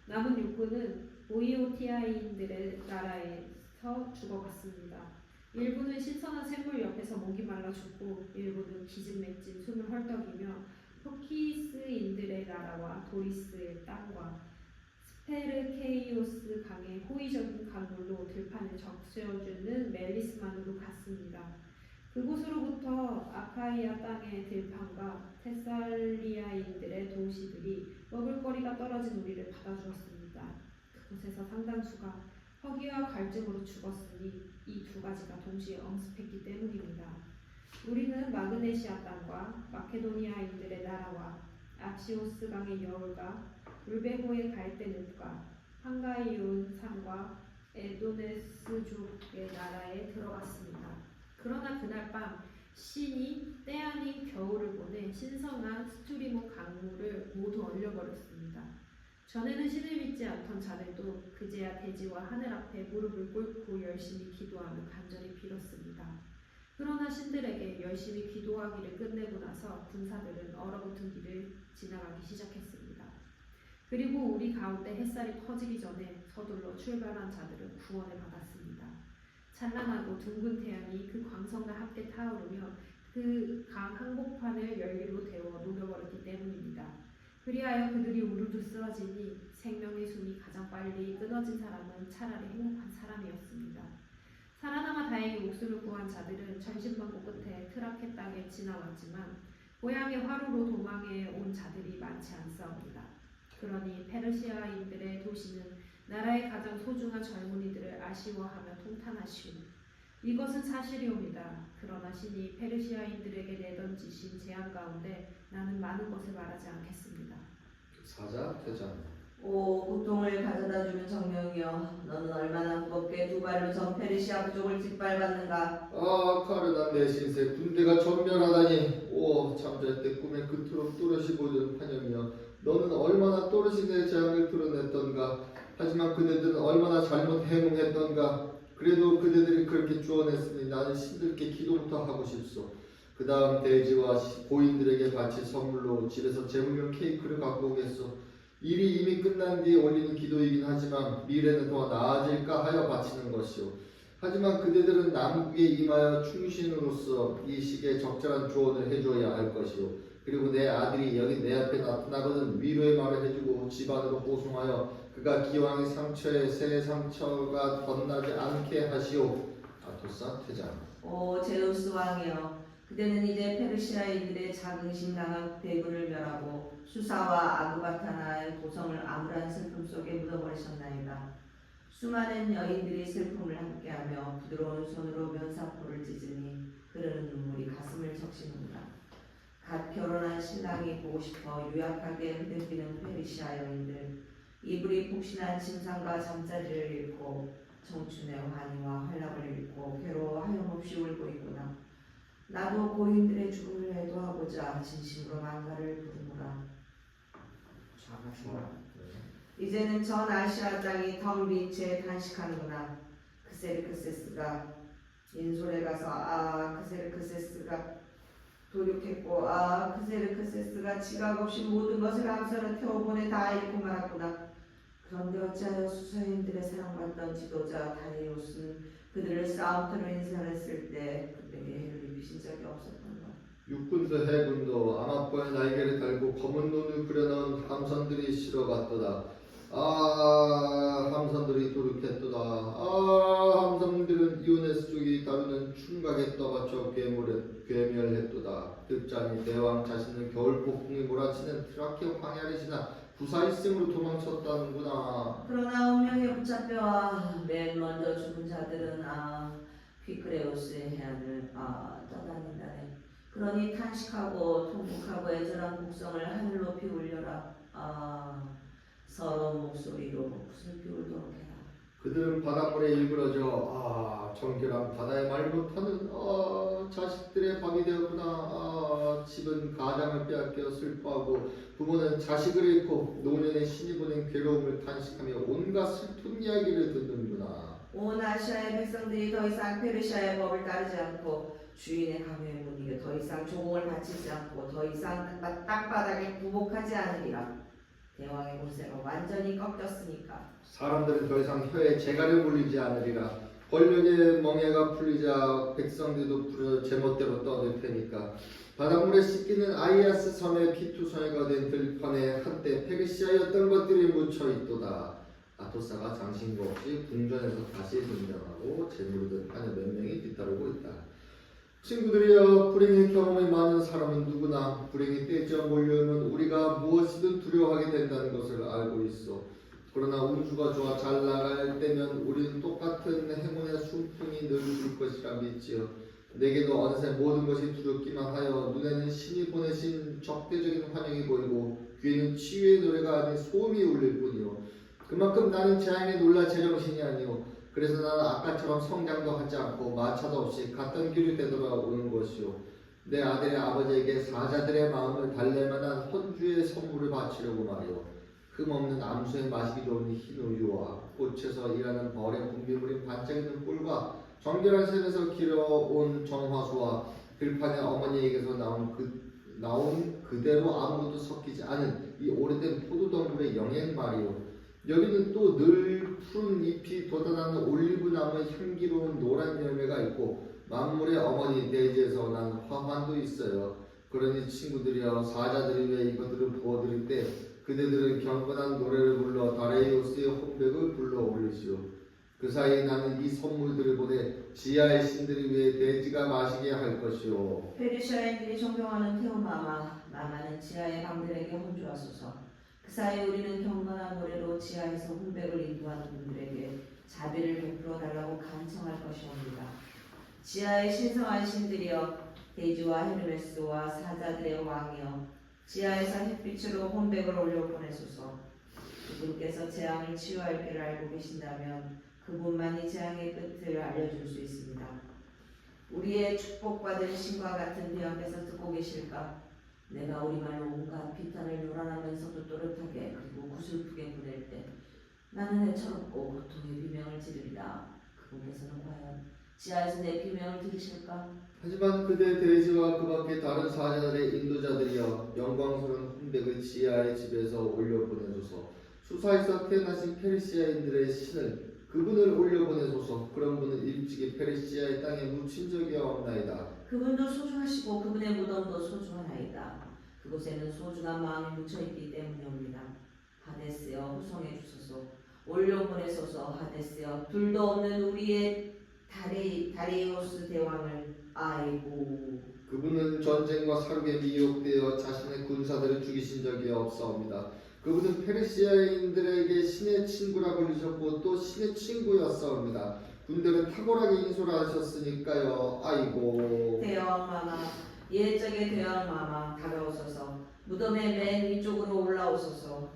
남은 육군은 보이오티아인들의 나라에서 죽어갔습니다. 일부는 신선한 샘물 옆에서 목이 말라 죽고, 일부는 기진맥진 숨을 헐떡이며 포키스인들의 나라와 도리스의 땅과 스페르케이오스 강의 호의적인 강물로 들판을 적셔주는 멜리스만으로 갔습니다. 그곳으로부터 아카이아 땅의 들판과 테살리아인들의 도시들이 먹을거리가 떨어진 우리를 받아주었습니다. 그곳에서 상당수가 허기와 갈증으로 죽었으니 이 두 가지가 동시에 엄습했기 때문입니다. 우리는 마그네시아 땅과 마케도니아인들의 나라와 아치오스 강의 여울과 울베호의 갈대늪과 한가이온 산과 에도네스족의 나라에 들어갔습니다. 그러나 그날 밤 신이 때 아닌 겨울을 보내 신성한 스투리모 강물을 모두 얼려버렸습니다. 전에는 신을 믿지 않던 자들도 그제야 대지와 하늘 앞에 무릎을 꿇고 열심히 기도하며 간절히 빌었습니다. 그러나 신들에게 열심히 기도하기를 끝내고 나서 군사들은 얼어붙은 길을 지나가기 시작했습니다. 그리고 우리 가운데 햇살이 퍼지기 전에 서둘러 출발한 자들은 구원을 받았습니다. 찬란하고 둥근 태양이 그 광선과 함께 타오르며 그 강 한복판을 연료로 데워 녹여버렸기 때문입니다. 그리하여 그들이 우르르 쓰러지니 생명의 숨이 가장 빨리 끊어진 사람은 차라리 행복한 사람이었습니다. 살아남아 다행히 목숨을 구한 자들은 천신만고 끝에 트라케 땅에 지나왔지만 고향의 화로로 도망해 온 자들이 많지 않사옵니다. 그러니 페르시아인들의 도시는 나라의 가장 소중한 젊은이들을 아쉬워하며 통탄하시오. 이것은 사실이옵니다. 그러나 신이 페르시아인들에게 내던지신 제안 가운데 나는 많은 것을 말하지 않겠습니다. 사자 퇴장. 오 고통을 가져다주는 정령이여, 너는 얼마나 무겁게 두 발로 전 페르시아 부족을 짓밟았는가. 카르나 내 신세, 군대가 전멸하다니. 잠잘 때 꿈에 그토록 또렷이 보이던 환영이여, 너는 얼마나 또렷이 내 재앙을 드러냈던가. 하지만 그대들은 얼마나 잘못 행동했던가. 그래도 그대들이 그렇게 주원했으니 나는 신들께 기도부터 하고 싶소. 그 다음 대지와 고인들에게 바칠 선물로 집에서 제물용 케이크를 갖고 오겠소. 일이 이미 끝난 뒤에 올리는 기도이긴 하지만 미래는 더 나아질까 하여 바치는 것이오. 하지만 그대들은 남국에 임하여 충신으로서 이 시기에 적절한 조언을 해줘야 할 것이오. 그리고 내 아들이 여기 내 앞에 나타나거든 위로의 말을 해주고 집안으로 호송하여 그가 기왕의 상처에 새 상처가 덧나지 않게 하시오. 아토사 퇴장. 오 제우스 왕이여, 그대는 이제 페르시아인들의 자긍심강한 대군을 멸하고 수사와 아그바타나의 고성을 암울한 슬픔 속에 묻어버리셨나이다. 수많은 여인들이 슬픔을 함께하며 부드러운 손으로 면사포를 찢으니 흐르는 눈물이 가슴을 적시는다. 갓 결혼한 신랑이 보고 싶어 유약하게 흔들리는 페르시아 여인들, 이불이 푹신한 침상과 잠자리를 잃고 청춘의 환희와 활락을 잃고 괴로워 하염없이 울고 있구나. 나도 고인들의 죽음을 애도하고자 진심으로 망가를 부르노라. 이제는 전 아시아 땅이 텅 빈 채 단식하는구나. 크세르크세스가 인솔에 가서 크세르크세스가 도륙했고 크세르크세스가 지각 없이 모든 것을 암살로 태워보내 다 잃고 말았구나. 그런데 어찌하여 수서인들의 사랑받던 지도자 다리우스는 그들을 싸움터로 인사했을 때 그들에게 해를 입히신 적이 없었던가. 육군도 해군도 암압과의 날개를 달고 검은 눈을 그려놓은 함선들이 실어갔도다. 함선들이 도륙했도다. 함선들은 이오네스 쪽이 다른 땅에 떠받쳐 괴멸했도다. 득장이 대왕 자신은 겨울 폭풍이 몰아치는 트라케 황야를 지나 부사일생으로 도망쳤다는구나. 그러나 운명에 붙잡혀 맨 먼저 죽은 자들은 피크레오스의 해안을 떠다닌다네. 그러니 탄식하고 통곡하고 애절한 곡성을 하늘 높이 울려라. 서러운 목소리로 슬피 울도록 해라. 그들은 바닷물에 일그러져 정결한 바다에 말 못하는 자식들의 밥이 되었구나. 집은 가장을 빼앗겨 슬퍼하고 부모는 자식을 잃고 노년의 신이 보낸 괴로움을 탄식하며 온갖 슬픈 이야기를 듣는구나. 온 아시아의 백성들이 더 이상 페르시아의 법을 따르지 않고 주인의 강요에 못 이겨 더 이상 조공을 바치지 않고 더 이상 땅바닥에 굴복하지 않으리라. 대왕의 권세가 완전히 꺾였으니까. 사람들은 더 이상 혀에 재갈을 물리지 않으리라. 권력의 멍해가 풀리자 백성들도 부르 제멋대로 떠들 테니까. 바닷물에 씻기는 아이아스 섬의 피투성이가 된 들판에 한때 페르시아였던 것들이 묻혀 있도다. 아토사가 장신구 없이 궁전에서 다시 등장하고 재물을 하는 몇 명이 뒤따르고 있다. 친구들이여, 불행의 경험이 많은 사람은 누구나 불행이 떼져 몰려오면 우리가 무엇이든 두려워하게 된다는 것을 알고 있어. 그러나 운수가 좋아 잘 나갈 때면 우리는 똑같은 행운의 순풍이 늘 불 것이라 믿지요. 내게도 어느새 모든 것이 두렵기만 하여 눈에는 신이 보내신 적대적인 환영이 보이고 귀에는 치유의 노래가 아닌 소음이 울릴 뿐이요. 그만큼 나는 재앙에 놀라 제정신이 아니오. 그래서 나는 아까처럼 성장도 하지 않고 마차도 없이 갔던 길을 되돌아오는 것이오. 내 아들의 아버지에게 사자들의 마음을 달랠 만한 헌주의 선물을 바치려고 말이오. 흠없는 암수에 마시기 좋은 흰 우유와 꽃에서 일하는 벌의 분비물인 반짝이는 꿀과 정결한 샘에서 길어온 정화수와 들판의 어머니에게서 나온 그대로 아무것도 섞이지 않은 이 오래된 포도덩굴의 영행 말이오. 여기는 또 늘 푸른 잎이 돋아나는 올리브나무의 향기로운 노란 열매가 있고 만물의 어머니 대지에서 난 화환도 있어요. 그러니 친구들이여, 사자들이 왜 이것들을 부어드릴 때 그대들은 경건한 노래를 불러 다레이오스의 혼백을 불러 올리시오. 그 사이 나는 이 선물들을 보내 지하의 신들을 위해 대지가 마시게 할 것이오. 페르시아인들이 존경하는 테오마마는 지하의 강들에게 혼주하소서. 그 사이 우리는 경건한 노래로 지하에서 혼백을 인도하는 분들에게 자비를 베풀어 달라고 간청할 것이옵니다. 지하의 신성한 신들이여, 대지와 헤르메스와 사자들의 왕이여, 지하에서 햇빛으로 혼백을 올려 보내소서. 그분께서 재앙을 치유할 길을 알고 계신다면 그분만이 재앙의 끝을 알려줄 수 있습니다. 우리의 축복받은 신과 같은 비양께서 듣고 계실까? 내가 우리말로 온갖 비탄을 요란하면서도 또렷하게 그리고 구슬프게 보낼 때 나는 애처롭고 고통의 비명을 지르리라. 그분께서는 과연 지하에서 내 비명을 들으실까? 하지만 그대 대지와 그 밖에 다른 사자들의 인도자들이여, 영광스러운 혼백을 지하의 집에서 올려보내소서. 수사에서 태어나신 페르시아인들의 신을, 그분을 올려보내소서. 그런 분은 일찍이 페르시아의 땅에 묻힌 적이 없나이다. 그분도 소중하시고 그분의 무덤도 소중하나이다. 그곳에는 소중한 마음이 묻혀있기 때문이옵니다. 하데스여, 후성해 주소서. 올려보내소서. 하데스여, 둘도 없는 우리의 다레이오스 대왕을. 아이고, 그분은 전쟁과 사륙에 미혹되어 자신의 군사들을 죽이신 적이 없사옵니다. 그분은 페르시아인들에게 신의 친구라 불리셨고 또 신의 친구였사옵니다. 군대를 탁월하게 인솔하셨으니까요. 아이고. 대왕마마, 옛적의 대왕마마 다가오소서. 무덤의 맨 위쪽으로 올라오소서.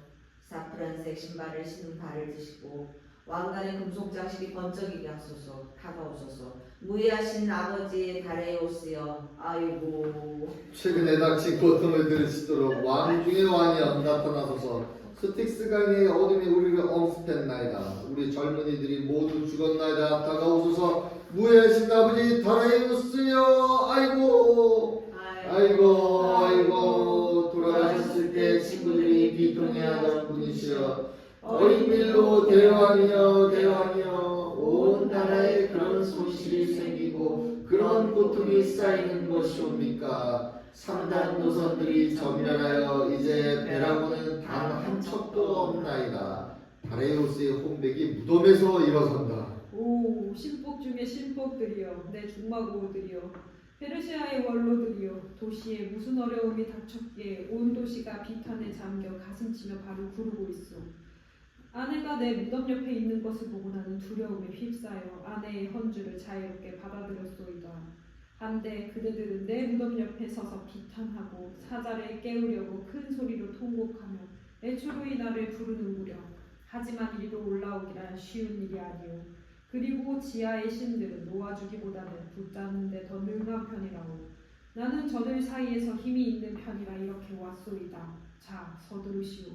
사프란색 신발을 신은 발을 드시고 왕관의 금속 장식이 번쩍이게 하소서. 다가오소서. 무의하신 아버지의 다레오스여. 아이고. 최근에 닥친 고통을 들으시도록 왕 중의 왕이여 나타나소서. 스틱스 강의 어둠이 우리를 엄습했나이다. 우리 젊은이들이 모두 죽었나이다. 다가오소서. 무의하신 아버지 다레오스여. 아이고. 아이고. 돌아가셨을 때 친구들이 비통해하던 분이시여. 어린 밀로 대왕이여 온 나라에 그런 소식이 생기고 그런 고통이 쌓이는 것이옵니까? 3단 노선들이 전멸하여 이제 배라고는 단 한 척도 없나이다. 다레우스의 혼백이 무덤에서 일어선다. 오, 신복 중에 신복. 수복들이여, 내 중마고우들이여, 페르시아의 원로들이여, 도시에 무슨 어려움이 닥쳤기에 온 도시가 비탄에 잠겨 가슴치며 발을 구르고 있어. 아내가 내 무덤 옆에 있는 것을 보고 나는 두려움에 휩싸여 아내의 헌주를 자유롭게 받아들였소이다. 한데 그대들은 내 무덤 옆에 서서 비탄하고 사자를 깨우려고 큰 소리로 통곡하며 애초로이 나를 부르는구려. 하지만 이리로 올라오기란 쉬운 일이 아니오. 그리고 지하의 신들은 놓아주기보다는 붙잡는 데 더 능한 편이라오. 나는 저들 사이에서 힘이 있는 편이라 이렇게 왔소이다. 자, 서두르시오.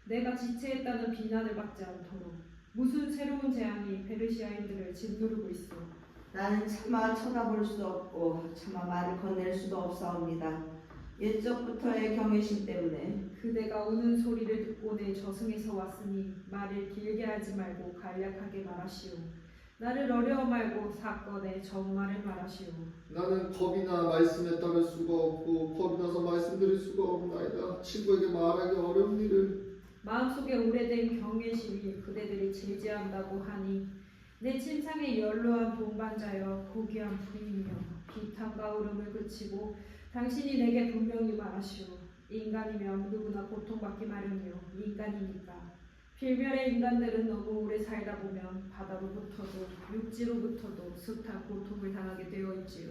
내가 지체했다는 비난을 받지 않도록. 무슨 새로운 재앙이 페르시아인들을 짓누르고 있어. 나는 차마 쳐다볼 수 없고 차마 말을 건넬 수도 없사옵니다. 옛적부터의 경외심 때문에. 그대가 우는 소리를 듣고 내 저승에서 왔으니 말을 길게 하지 말고 간략하게 말하시오. 나를 어려워 말고 사건의 정말을 말하시오. 나는 겁이나 말씀에 따를 수가 없고 겁이 나서 말씀드릴 수가 없나이다. 친구에게 말하기 어려운 일을. 마음속에 오래된 경외심이 그대들이 제지한다고 하니 내 침상에 연로한 동반자여 고귀한 부인이여 비탄과 울음을 그치고 당신이 내게 분명히 말하시오. 인간이면 누구나 고통받기 마련이요. 인간이니까. 필멸의 인간들은 너무 오래 살다 보면 바다로부터도 육지로부터도 숱한 고통을 당하게 되어 있지요.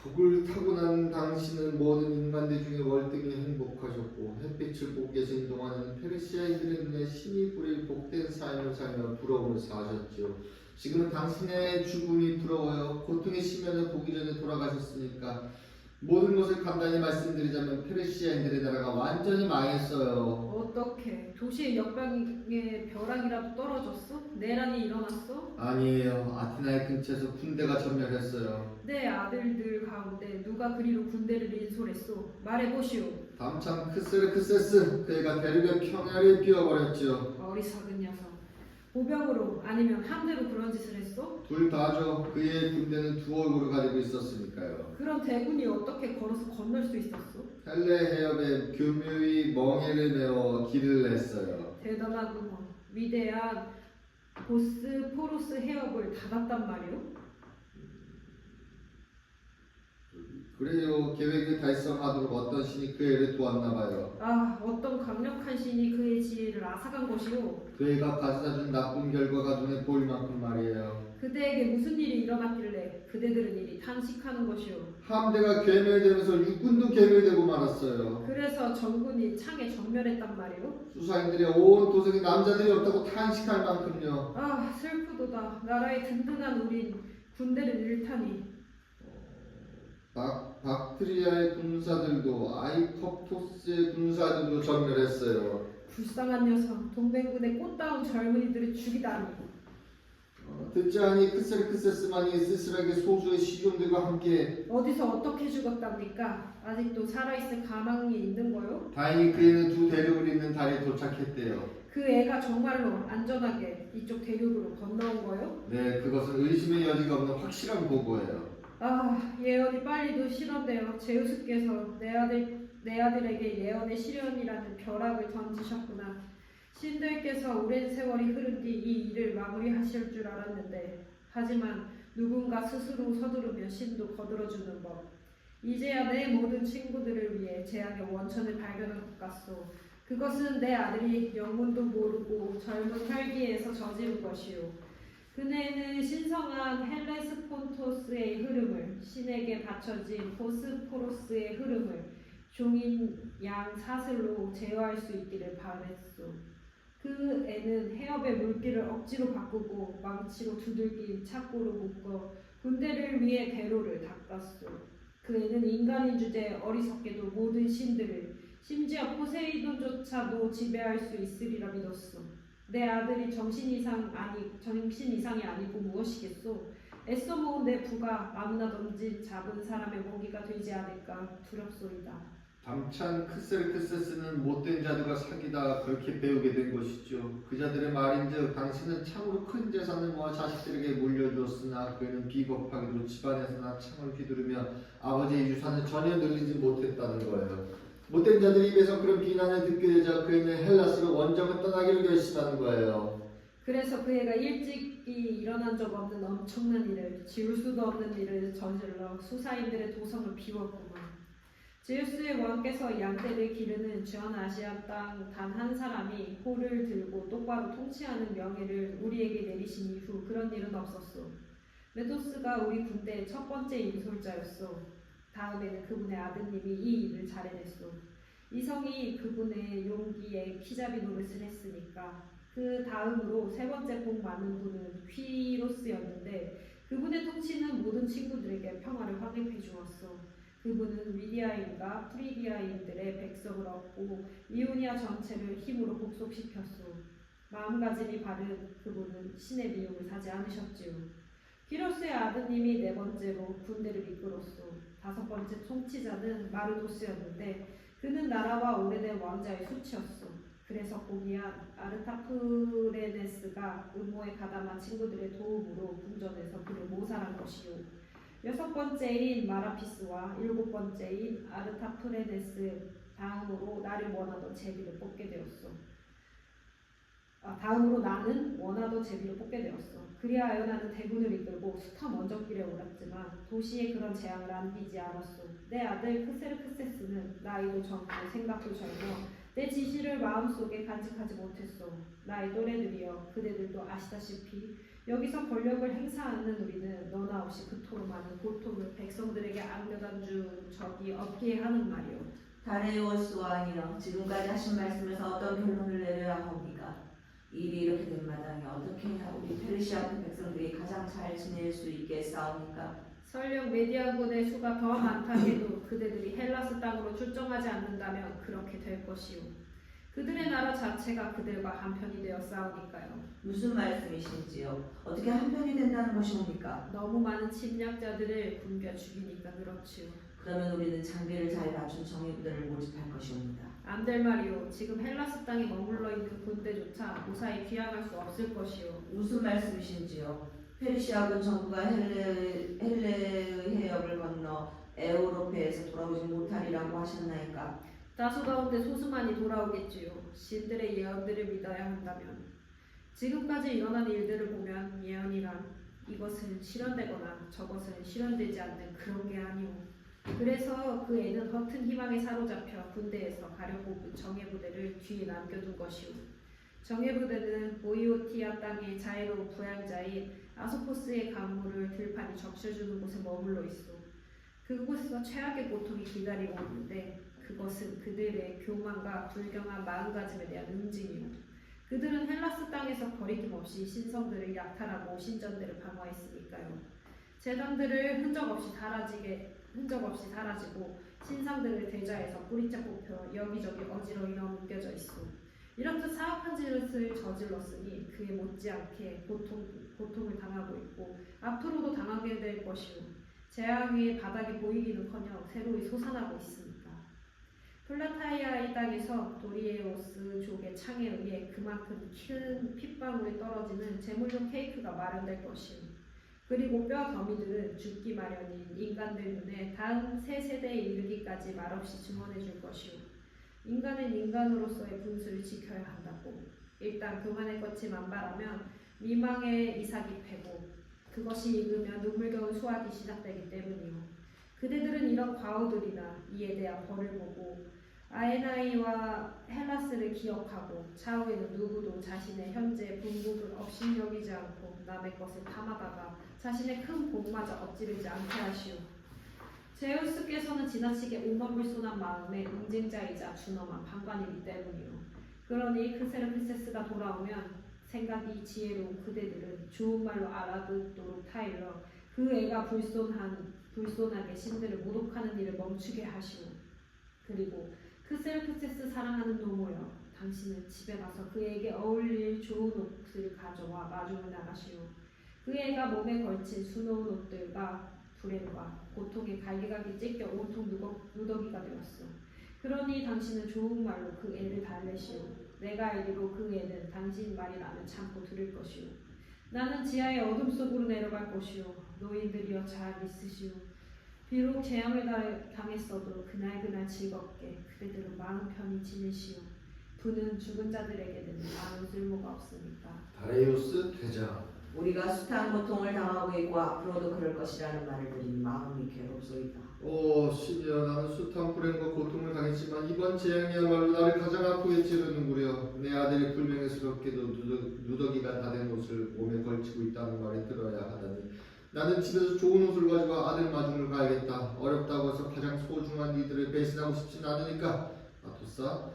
복을 타고난 당신은 모든 인간들 중에 월등히 행복하셨고 햇빛을 보고 계신 동안은 페르시아인들의 눈에 신이 부릴 복된 삶을 살며 부러움을 사하셨지요. 지금은 당신의 죽음이 부러워요. 고통의 심연을 보기 전에 돌아가셨으니까. 모든 것을 간단히 말씀드리자면 페르시아인들의 나라가 완전히 망했어요. 어떻게? 도시의 역방에 벼락이라도 떨어졌어? 내란이 일어났어? 아니에요. 아테나의 근처에서 군대가 전멸했어요. 내 아들들 가운데 누가 그리로 군대를 인솔했소? 말해보시오. 담참 크세르크세스, 그 애가 대륙의 평야를 비워버렸죠. 어리석은 녀석. 보병으로 아니면 함대로 그런 짓을 했어? 둘 다죠. 그의 군대는 두 얼굴을 가지고 있었으니까요. 그런 대군이 어떻게 걸어서 건널 수 있었어? 헬레 해협에 교묘히 멍에를 메워 길을 냈어요. 대단하구먼. 위대한 보스포루스 해협을 닫았단 말이오? 그래요. 계획을 달성하도록 어떤 신이 그 애를 도왔나 봐요. 아, 어떤 강력한 신이 그의 지혜를 앗아간 것이오. 그 애가 가져다준 나쁜 결과가 눈에 보일 만큼 말이에요. 그대에게 무슨 일이 일어났길래 그대들은 이리 탄식하는 것이오. 함대가 괴멸되면서 육군도 괴멸되고 말았어요. 그래서 전군이 창에 전멸했단 말이오. 수사인들의 온 도성에 남자들이 없다고 탄식할 만큼요. 아, 슬프도다. 나라의 든든한 우린 군대를 잃다니. 박트리아의 군사들도 아이컵토스의 군사들도 전멸했어요. 불쌍한 녀석. 동맹군의 꽃다운 젊은이들을 죽이다니. 듣지 않니 크세르크세스만이 쓸쓸하게 소수의 시종들과 함께. 어디서 어떻게 죽었답니까? 아직도 살아있을 가망이 있는 거요? 다행히 그 애는 두 대륙을 잇는 달에 도착했대요. 그 애가 정말로 안전하게 이쪽 대륙으로 건너온 거요? 네, 그것은 의심의 여지가 없는 확실한 보고예요. 아, 예언이 빨리도 실현되어 제우스께서 내 아들에게 예언의 실현이라는 벼락을 던지셨구나. 신들께서 오랜 세월이 흐른 뒤 이 일을 마무리하실 줄 알았는데 하지만 누군가 스스로 서두르며 신도 거들어주는 법. 이제야 내 모든 친구들을 위해 재앙의 원천을 발견한 것 같소. 그것은 내 아들이 영문도 모르고 젊은 활기에서 저지른 것이오. 그네는 신성한 헬레스폰토스의 흐름을, 신에게 바쳐진 보스포로스의 흐름을 종인 양 사슬로 제어할 수 있기를 바랬소. 그 애는 해협의 물길을 억지로 바꾸고 망치로 두들긴 착고로 묶어 군대를 위해 대로를 닦았소. 그 애는 인간인 주제에 어리석게도 모든 신들을, 심지어 포세이돈조차도 지배할 수 있으리라 믿었소. 내 아들이 정신 이상이 아니고 무엇이겠소? 애써 모은 내 부가 아무나 던진 잡은 사람의 먹이가 되지 않을까 두렵소이다. 담찬 크세르크세스는 못된 자들과 사귀다 그렇게 배우게 된 것이죠. 그 자들의 말인즉 당신은 참으로 큰 재산을 모아 자식들에게 물려주었으나 그는 비겁하게도 집안에서나 창을 휘두르며 아버지의 유산을 전혀 늘리지 못했다는 거예요. 못된 자들 입에서 그런 비난을 듣게 되자 그는 헬라스로 원정을 떠나기로 결심하는 거예요. 그래서 그 애가 일찍 일어난 적 없는 엄청난 일을, 지울 수도 없는 일을 저질러 수사인들의 도성을 비웠구만. 제우스의 왕께서 양떼를 기르는 전 아시아 땅 단 한 사람이 호를 들고 똑바로 통치하는 명예를 우리에게 내리신 이후 그런 일은 없었소. 메도스가 우리 군대의 첫 번째 인솔자였소. 다음에는 그분의 아드님이 이 일을 잘 해냈소. 이성이 그분의 용기에 키잡이 노릇을 했으니까. 그 다음으로 세 번째 복 많은 분은 퀴로스였는데 그분의 통치는 모든 친구들에게 평화를 확립해 주었소. 그분은 위디아인과 프리디아인들의 백성을 얻고 이오니아 전체를 힘으로 복속시켰소. 마음가짐이 바른 그분은 신의 미움을 사지 않으셨지요. 키로스의 아드님이 네 번째로 군대를 이끌었소. 다섯 번째 통치자는 마르도스였는데 그는 나라와 오래된 왕자의 수치였소. 그래서 고귀한 아르타프레네스가 음모에 가담한 친구들의 도움으로 궁전에서 그를 모살한 것이요. 여섯 번째인 마라피스와 일곱 번째인 아르타프레네스 다음으로 나를 원하던 제비를 뽑게 되었소. 다음으로 나는 원하던 제비를 뽑게 되었어. 그리하여 나는 대군을 이끌고 수터 먼저 길에 올랐지만 도시에 그런 재앙을 안기지 않았소. 내 아들 크세르크세스는 나이도 젊고 생각도 젊어 내 지시를 마음속에 간직하지 못했소. 나의 또래들이여, 그대들도 아시다시피 여기서 권력을 행사하는 우리는 너나 없이 그토록 많은 고통을 백성들에게 안겨다 준 적이 없기에 하는 말이오. 다레오스 왕이여, 지금까지 하신 말씀에서 어떤 결론을 내려야 합니까? 일이 이렇게 된 마당에 어떻게 해야 우리 페르시아 백성들이 가장 잘 지낼 수 있겠사옵니까? 설령 메디아군의 수가 더 많다 해도 그대들이 헬라스 땅으로 출정하지 않는다면 그렇게 될 것이오. 그들의 나라 자체가 그들과 한편이 되어 싸우니까요. 무슨 말씀이신지요? 어떻게 한편이 된다는 것이옵니까? 너무 많은 침략자들을 굶겨 죽이니까 그렇지요. 그러면 우리는 장비를 잘 갖춘 정예부대를 모집할 것이옵니다. 안 될 말이오. 지금 헬라스 땅에 머물러 있는 군대조차 무사히 귀향할 수 없을 것이오. 무슨 말씀이신지요? 페르시아군 정부가 헬레의 해협을 건너 에우로페에서 돌아오지 못하리라고 하셨나이까? 다수 가운데 소수만이 돌아오겠지요. 신들의 예언들을 믿어야 한다면. 지금까지 일어난 일들을 보면 예언이란 이것은 실현되거나 저것은 실현되지 않는 그런 게 아니오. 그래서 그 애는 허튼 희망에 사로잡혀 군대에서 가려 뽑은 정예부대를 뒤에 남겨둔 것이오. 정예부대는 보이오티아 땅의 자애로운 부양자인 아소포스의 강물을 들판이 적셔주는 곳에 머물러 있어. 그곳에서 최악의 고통이 기다리고 있는데 그것은 그들의 교만과 불경한 마음가짐에 대한 응징이오. 그들은 헬라스 땅에서 거리낌 없이 신성들을 약탈하고 신전들을 방어했으니까요. 제단들을 흔적 없이 사라지고 신상들을 대자에서 뿌리째 뽑혀 여기저기 어지러이 넘겨져 있어. 이렇듯 사악한 짓을 저질렀으니 그에 못지않게 고통을 당하고 있고 앞으로도 당하게 될 것이오. 재앙이 바닥에 보이기는커녕 새로이 솟아나고 있으니까. 플라타이아의 땅에서 도리에오스 족의 창에 의해 그만큼 큰 핏방울이 떨어지는 제물용 케이크가 마련될 것이오. 그리고 뼈 더미들은 죽기 마련인 인간들 눈에 다음 세 세대에 이르기까지 말없이 증언해 줄 것이오. 인간은 인간으로서의 분수를 지켜야 한다고. 일단 교만의 꽃이 만발하면 미망의 이삭이 패고 그것이 익으면 눈물겨운 수확이 시작되기 때문이오. 그대들은 이런 과오들이나 이에 대한 벌을 보고 아에나이와 헬라스를 기억하고 차후에는 누구도 자신의 현재 분국을 업신여기지 않고 남의 것을 탐하다가 자신의 큰 복마저 엎지르지 않게 하시오. 제우스께서는 지나치게 오만불손한 마음의 응징자이자 준엄한 판관이기 때문이오. 그러니 크세르크세스가 돌아오면 생각이 지혜로운 그대들은 좋은 말로 알아듣도록 타일러 그 애가 불손하게 신들을 모독하는 일을 멈추게 하시오. 그리고 크세르크세스 사랑하는 노모여, 당신은 집에 가서 그에게 어울릴 좋은 옷을 가져와 마중을 나가시오. 그 애가 몸에 걸친 수놓은 옷들과 불행과 고통의 갈기갈기 찢겨 온통 누더기가 되었어. 그러니 당신은 좋은 말로 그 애를 달래시오. 내가 알기로 그 애는 당신 말이 나면 참고 들을 것이오. 나는 지하의 어둠 속으로 내려갈 것이오. 노인들이여 잘 있으시오. 비록 재앙을 당했어도 그날그날 즐겁게 그대들은 마음 편히 지내시오. 부는 죽은 자들에게는 아무 쓸모가 없으니까. 다레이오스 대장, 우리가 숱한 고통을 당하고 있고 앞으로도 그럴 것이라는 말을 들으니 마음이 괴롭소이다. 오 신이여 나는 숱한 불행과 고통을 당했지만 이번 재앙이야말로 나를 가장 아프게 찌르는구려. 내 아들이 불명예스럽게도 누더기가 다 된 옷을 몸에 걸치고 있다는 말을 들어야 하다니 나는 집에서 좋은 옷을 가지고 아들 마중을 가야겠다. 어렵다고 해서 가장 소중한 이들을 배신하고 싶진 않으니까. 아토사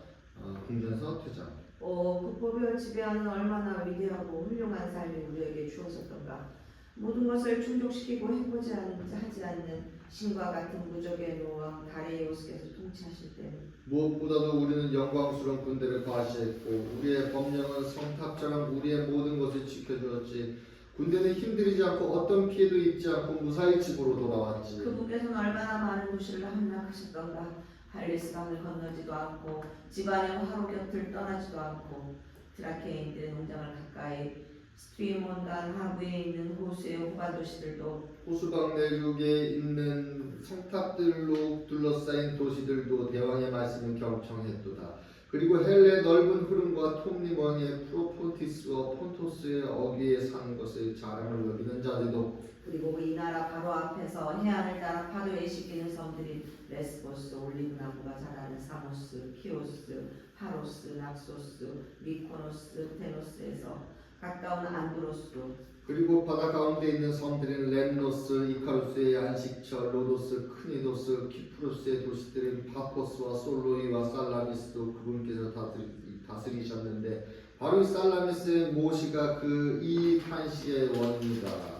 궁전에서 퇴장. 그 법을 지배하는 얼마나 위대하고 훌륭한 삶이 우리에게 주어졌던가. 모든 것을 충족시키고 하지 않는 신과 같은 무적의 노왕 다리우스께서 통치하실 때 무엇보다도 우리는 영광스러운 군대를 과시했고 우리의 법령은 성탑처럼 우리의 모든 것을 지켜주었지. 군대는 힘들이지 않고 어떤 피해도 입지 않고 무사히 집으로 돌아왔지. 그분께서는 얼마나 많은 도시를 함락하셨던가. 할리스강을 건너지도 않고 집안의 화로 곁을 떠나지도 않고 드라케인들의 농장을 가까이 스트리몬단 하부에 있는 호수의 후반 도시들도 호수강 내륙에 있는 성탑들로 둘러싸인 도시들도 대왕의 말씀을 경청했도다. 그리고 헬레 넓은 흐름과 톱니머니의 프로포티스와 폰토스의 어귀에 사는 것을 자랑을 여기는 자들도 그리고 이 나라 바로 앞에서 해안을 따라 파도에 씻기는 섬들인 레스보스, 올리브나무가 자라는 사모스, 키오스, 파로스, 낙소스, 미코노스, 테노스에서 가까운 안드로스 그리고 바다 가운데 있는 섬들인 렘노스, 이카루스의 안식처, 로도스, 크니도스, 키프로스의 도시들인 파포스와 솔로이와 살라미스도 그분께서 다스리셨는데 바로 이 살라미스의 모시가 그 이 탄식의 원입니다.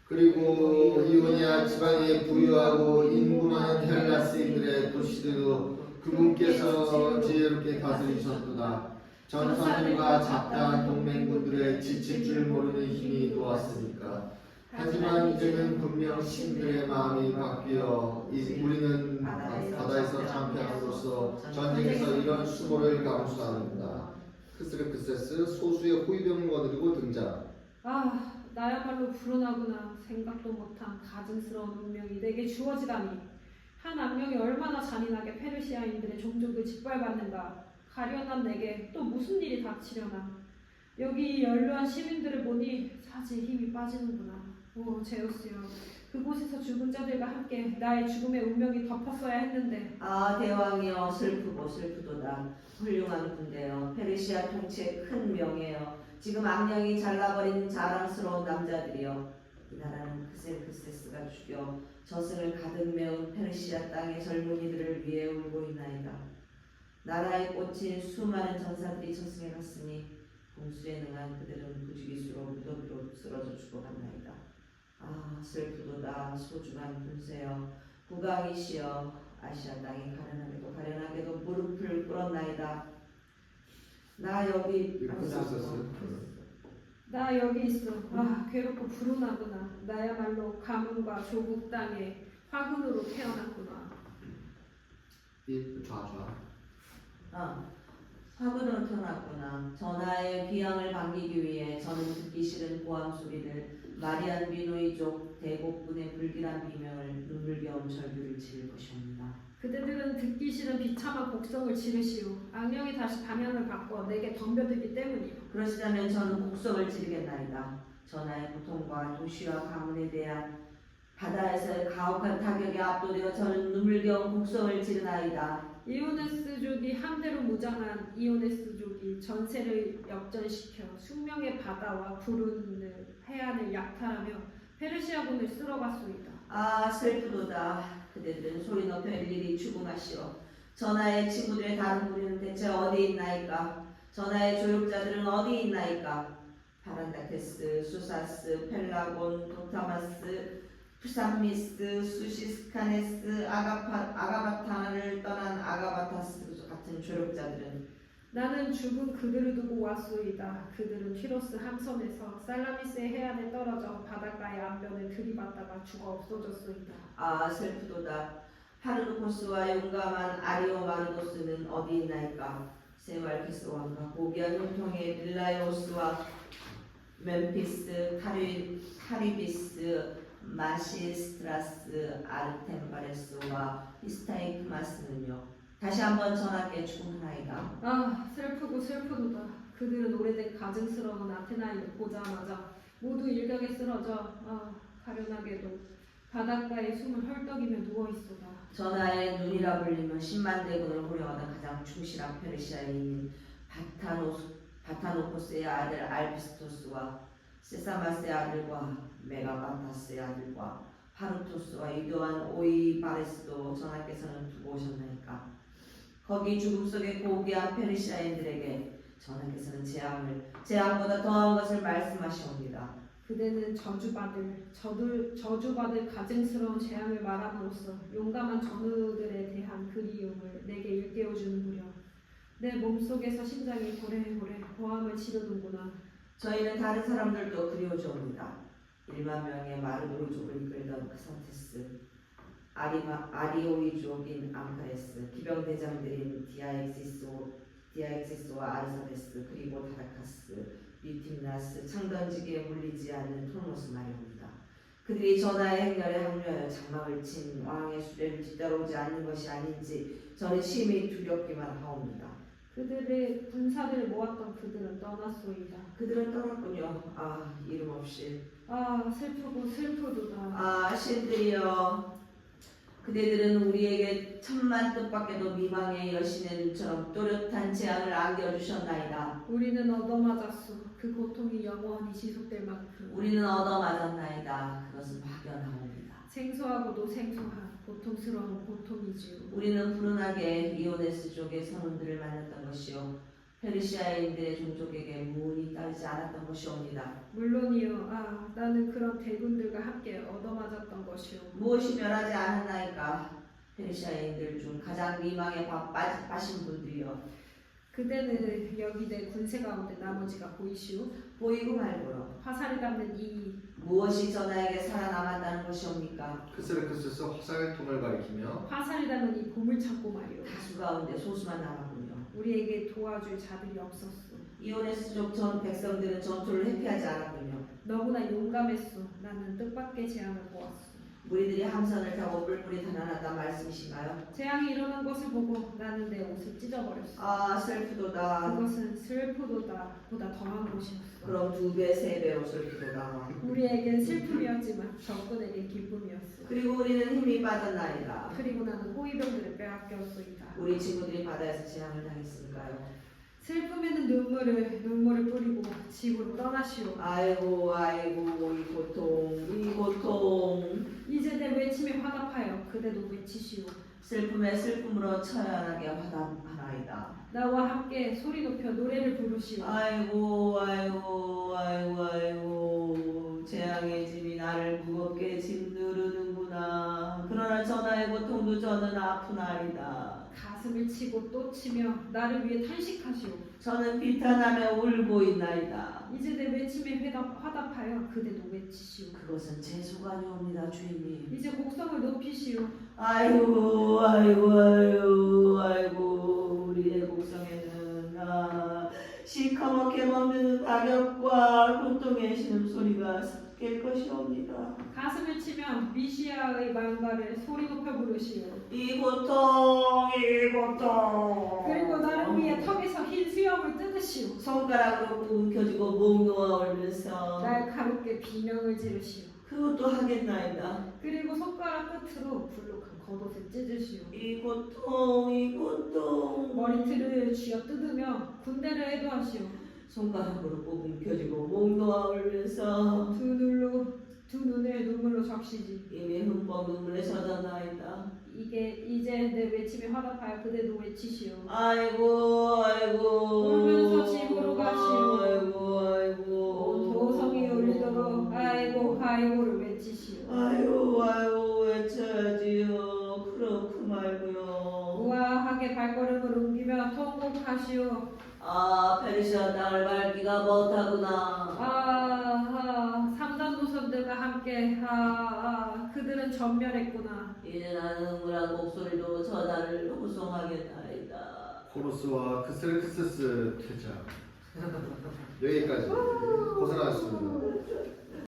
그리고 이오니아 지방에 부유하고 인구 많은 헬라스인들의 도시들도 그분께서 지혜롭게 다스리셨도다. 전사들과 잡다한 동맹군들의 지칠 줄 모르는 힘이 도왔으니까. 하지만 이제는 분명 신들의 마음이 바뀌어 우리는 바다에서 참패함으로써 전쟁에서 이런 수모를 감수합니다. 크스르크세스 소수의 호위병원으로 등장. 나야말로 불운하구나. 생각도 못한 가증스러운 운명이 내게 주어지다니. 한 악령이 얼마나 잔인하게 페르시아인들의 종족을 짓밟았는가. 가련한 내게 또 무슨 일이 닥치려나. 여기 이 연료한 시민들을 보니 사지 힘이 빠지는구나. 오 제우스여, 그곳에서 죽은 자들과 함께 나의 죽음의 운명이 덮었어야 했는데. 대왕이여 슬프도다. 훌륭한 군대여 페르시아 통치의 큰 명예여 지금 악령이 잘라버린 자랑스러운 남자들이여 이 나라는 크셀크세스가 죽여 저승을 가득 메운 페르시아 땅의 젊은이들을 위해 울고 있나이다. 나라에 꽂힌 수많은 전사들이 저승에 갔으니 공수에 능한 그들은 부지기수로 무더기로 쓰러져 죽어갔나이다. 슬프도다. 소중한 군세여 국왕이시여 아시아 땅이 가련하게도 무릎을 꿇었나이다. 나 여기 나 여기 있어. 괴롭고 불운하구나. 나야말로 가문과 조국 땅에 화근으로 태어났구나. 화근으로 태어났구나. 전하의 귀향을 반기기 위해 저는 듣기 싫은 고함 소리를 마리안 비노이족 대곡분의 불길한 비명을 눈물겨운 절규를 지를 것이옵니다. 그대들은 듣기 싫은 비참한 곡성을 지르시오. 악령이 다시 방향을 바꿔 내게 덤벼들기 때문이오. 그러시다면 저는 곡성을 지르겠나이다. 전하의 고통과 도시와 가문에 대한 바다에서의 가혹한 타격에 압도되어 저는 눈물겨운 곡성을 지르나이다. 이오네스족이 함대로 무장한 이오네스족이 전세를 역전시켜 숙명의 바다와 부르는 해안을 약탈하며 페르시아군을 쓸어갔소이다. 슬프도다. 그대들은 소리 높여 일일이 추궁하시오. 전하의 친구들의 다른 무리는 대체 어디 있나이까? 전하의 조력자들은 어디 있나이까? 파란다케스, 수사스, 펠라곤, 도타마스, 푸산미스, 수시스카네스, 아가바타를 떠난 아가바타스 같은 조력자들은 나는 죽은 그들을 두고 왔소이다. 그들은 티로스 함선에서 살라미스의 해안에 떨어져 바닷가의 안변을 들이받다가 죽어 없어졌소이다. 슬프도다. 파르도코스와 용감한 아리오마르도스는 어디 있나이까? 세왈키스 왕과 고귀한 혈통의 빌라이오스와 멤피스, 카리비스, 마시스트라스, 아르템바레스와 히스타이크마스는요. 다시 한번 전하께 추궁하나이다. 슬프도다. 그들은 오래된 가증스러운 아테나인을 보자마자 모두 일격에 쓰러져 가련하게도 바닷가에 숨을 헐떡이며 누워있소다. 전하의 눈이라 불리면 10만 대군을 호령하던 가장 충실한 페르시아인인 바타노코스의 아들 알피스토스와 세사마스의 아들과 메가바타스의 아들과 파르토스와 유교한 오이바레스도 전하께서는 두고 오셨나이까. 거기 죽음 속에 고귀한 페르시아인들에게 전하께서는 재앙보다 더한 것을 말씀하시옵니다. 그대는 저주받을 가증스러운 재앙을 말함으로써 용감한 전우들에 대한 그리움을 내게 일깨워주는구려. 내 몸속에서 심장이 고래고래 고함을 지르는구나. 저희는 다른 사람들도 그리워주옵니다. 1만 명의 마르도르족을 이끌던 크산테스, 아리오이족인 앙카레스, 기병대장들인 디아엑시스와 아르사데스, 그리고 다다카스, 유팀나스, 창던지기에 물리지 않는 토노스 말입니다. 그들이 전하의 행렬에 합류하여 장막을 친 왕의 수레를 뒤따라오지 않는 것이 아닌지 저는 심히 두렵기만 하옵니다. 그들의 군사들을 모았던 그들은 떠났소이다. 그들은 떠났군요. 이름 없이. 슬프고 슬프도다. 신들이여, 그대들은 우리에게 천만 뜻밖에도 미망의 여신의 눈처럼 또렷한 재앙을 안겨주셨나이다. 우리는 얻어맞았소. 그 고통이 영원히 지속될 만큼. 우리는 얻어맞았나이다. 그것은 확연하옵니다. 생소하고도 생소한 고통스러운 고통이지요. 우리는 불운하게 이오네스족의 선원들을 만났던 것이요, 페르시아인들의 종족에게 무운이 따르지 않았던 것이옵니다. 물론이요. 나는 그런 대군들과 함께 얻어맞았던 것이요. 무엇이 멸하지 않았나이까. 페르시아인들 중 가장 미망에 빠진 분들이여, 그대는 여기 내 군세 가운데 나머지가 보이시오. 보이고 말고요. 화살을 담는 이 무엇이 전하에게 살아남았다는 것이옵니까? 크스르크스스 화살통을 가리키며 화살을 담은 이 보물창고 말이오. 다수 가운데 소수만 남았군요. 우리에게 도와줄 자들이 없었소. 이오네스족 전 백성들은 전투를 회피하지 않았군요. 너무나 용감했소. 나는 뜻밖의 재앙을 보았소. 무리들이 함선을 타고 뿔뿔이 달아났단 말씀이신가요? 재앙이 일어난 것을 보고 나는 내 옷을 찢어버렸소. 슬프도다. 그것은 슬프도다 보다 더한 곳이었어. 그럼 2배, 3배로 슬프도다. 우리에겐 슬픔이었지만 적군에겐 기쁨이었어. 그리고 우리는 힘이 빠졌나이다. 그리고 나는 호위병들을 빼앗겼소이다. 우리 친구들이 바다에서 재앙을 당했으니까요. 슬픔에는 눈물을 뿌리고 집으로 떠나시오. 아이고 이 고통. 이제 내 외침에 화답하여 그대도 외치시오. 슬픔에 슬픔으로 처연하게 화답하나이다. 나와 함께 소리 높여 노래를 부르시오. 아이고 재앙의 짐이 나를 무겁게 짓누르는구나. 그러나 전하의 고통도 저는 아프나이다. 가슴을 치고 또 치며 나를 위해 탄식하시오. 저는 비탄하며 울고 있나이다. 이제 내 외침에 화답하여 그대도 외치시오. 그것은 제 소관이옵니다, 주인님. 이제 곡성을 높이시오. 아이고 우리의 곡성에는 시커멓게 멈드는 가격과 고통의 신음소리가 섞일 것이옵니다. 가슴을 치며 미시아의 망가를 소리 높여 부르시오. 이 고통 그리고 나를 위해 턱에서 흰 수염을 뜯으시오. 손가락으로 움켜쥐고 목 놓아 얼면서 날카롭게 비명을 지르시오. 그것도 하겠나이다. 그리고 손가락 끝으로 불룩한 겉옷을 찢으시오. 이 고통 머리털을 쥐어 뜯으며 군대를 애도하시오. 손가락으로 꼭 움켜쥐고 목 놓아 얼면서 두 눈을 눈물로 적시지. 이미 흠뻑 눈물에 젖었나이다. 이제 내 외침에 화답하여 그대도 외치시오. 아이고 울면서 집으로 가시오. 아이고 온 도성이 울리도록 아이고를 외치시오. 아이고 외쳐야지요. 그렇고 말고요. 우아하게 발걸음을 옮기며 통곡하시오. 페르시아 땅을 밟기가 못하구나. 삼단 노선들과 함께 그들은 전멸했구나. 이제 나는 흥분한 목소리로 전하를 호송하겠나이다. 코로스와 크스르크스스 퇴장. 여기까지 고생하셨습니다.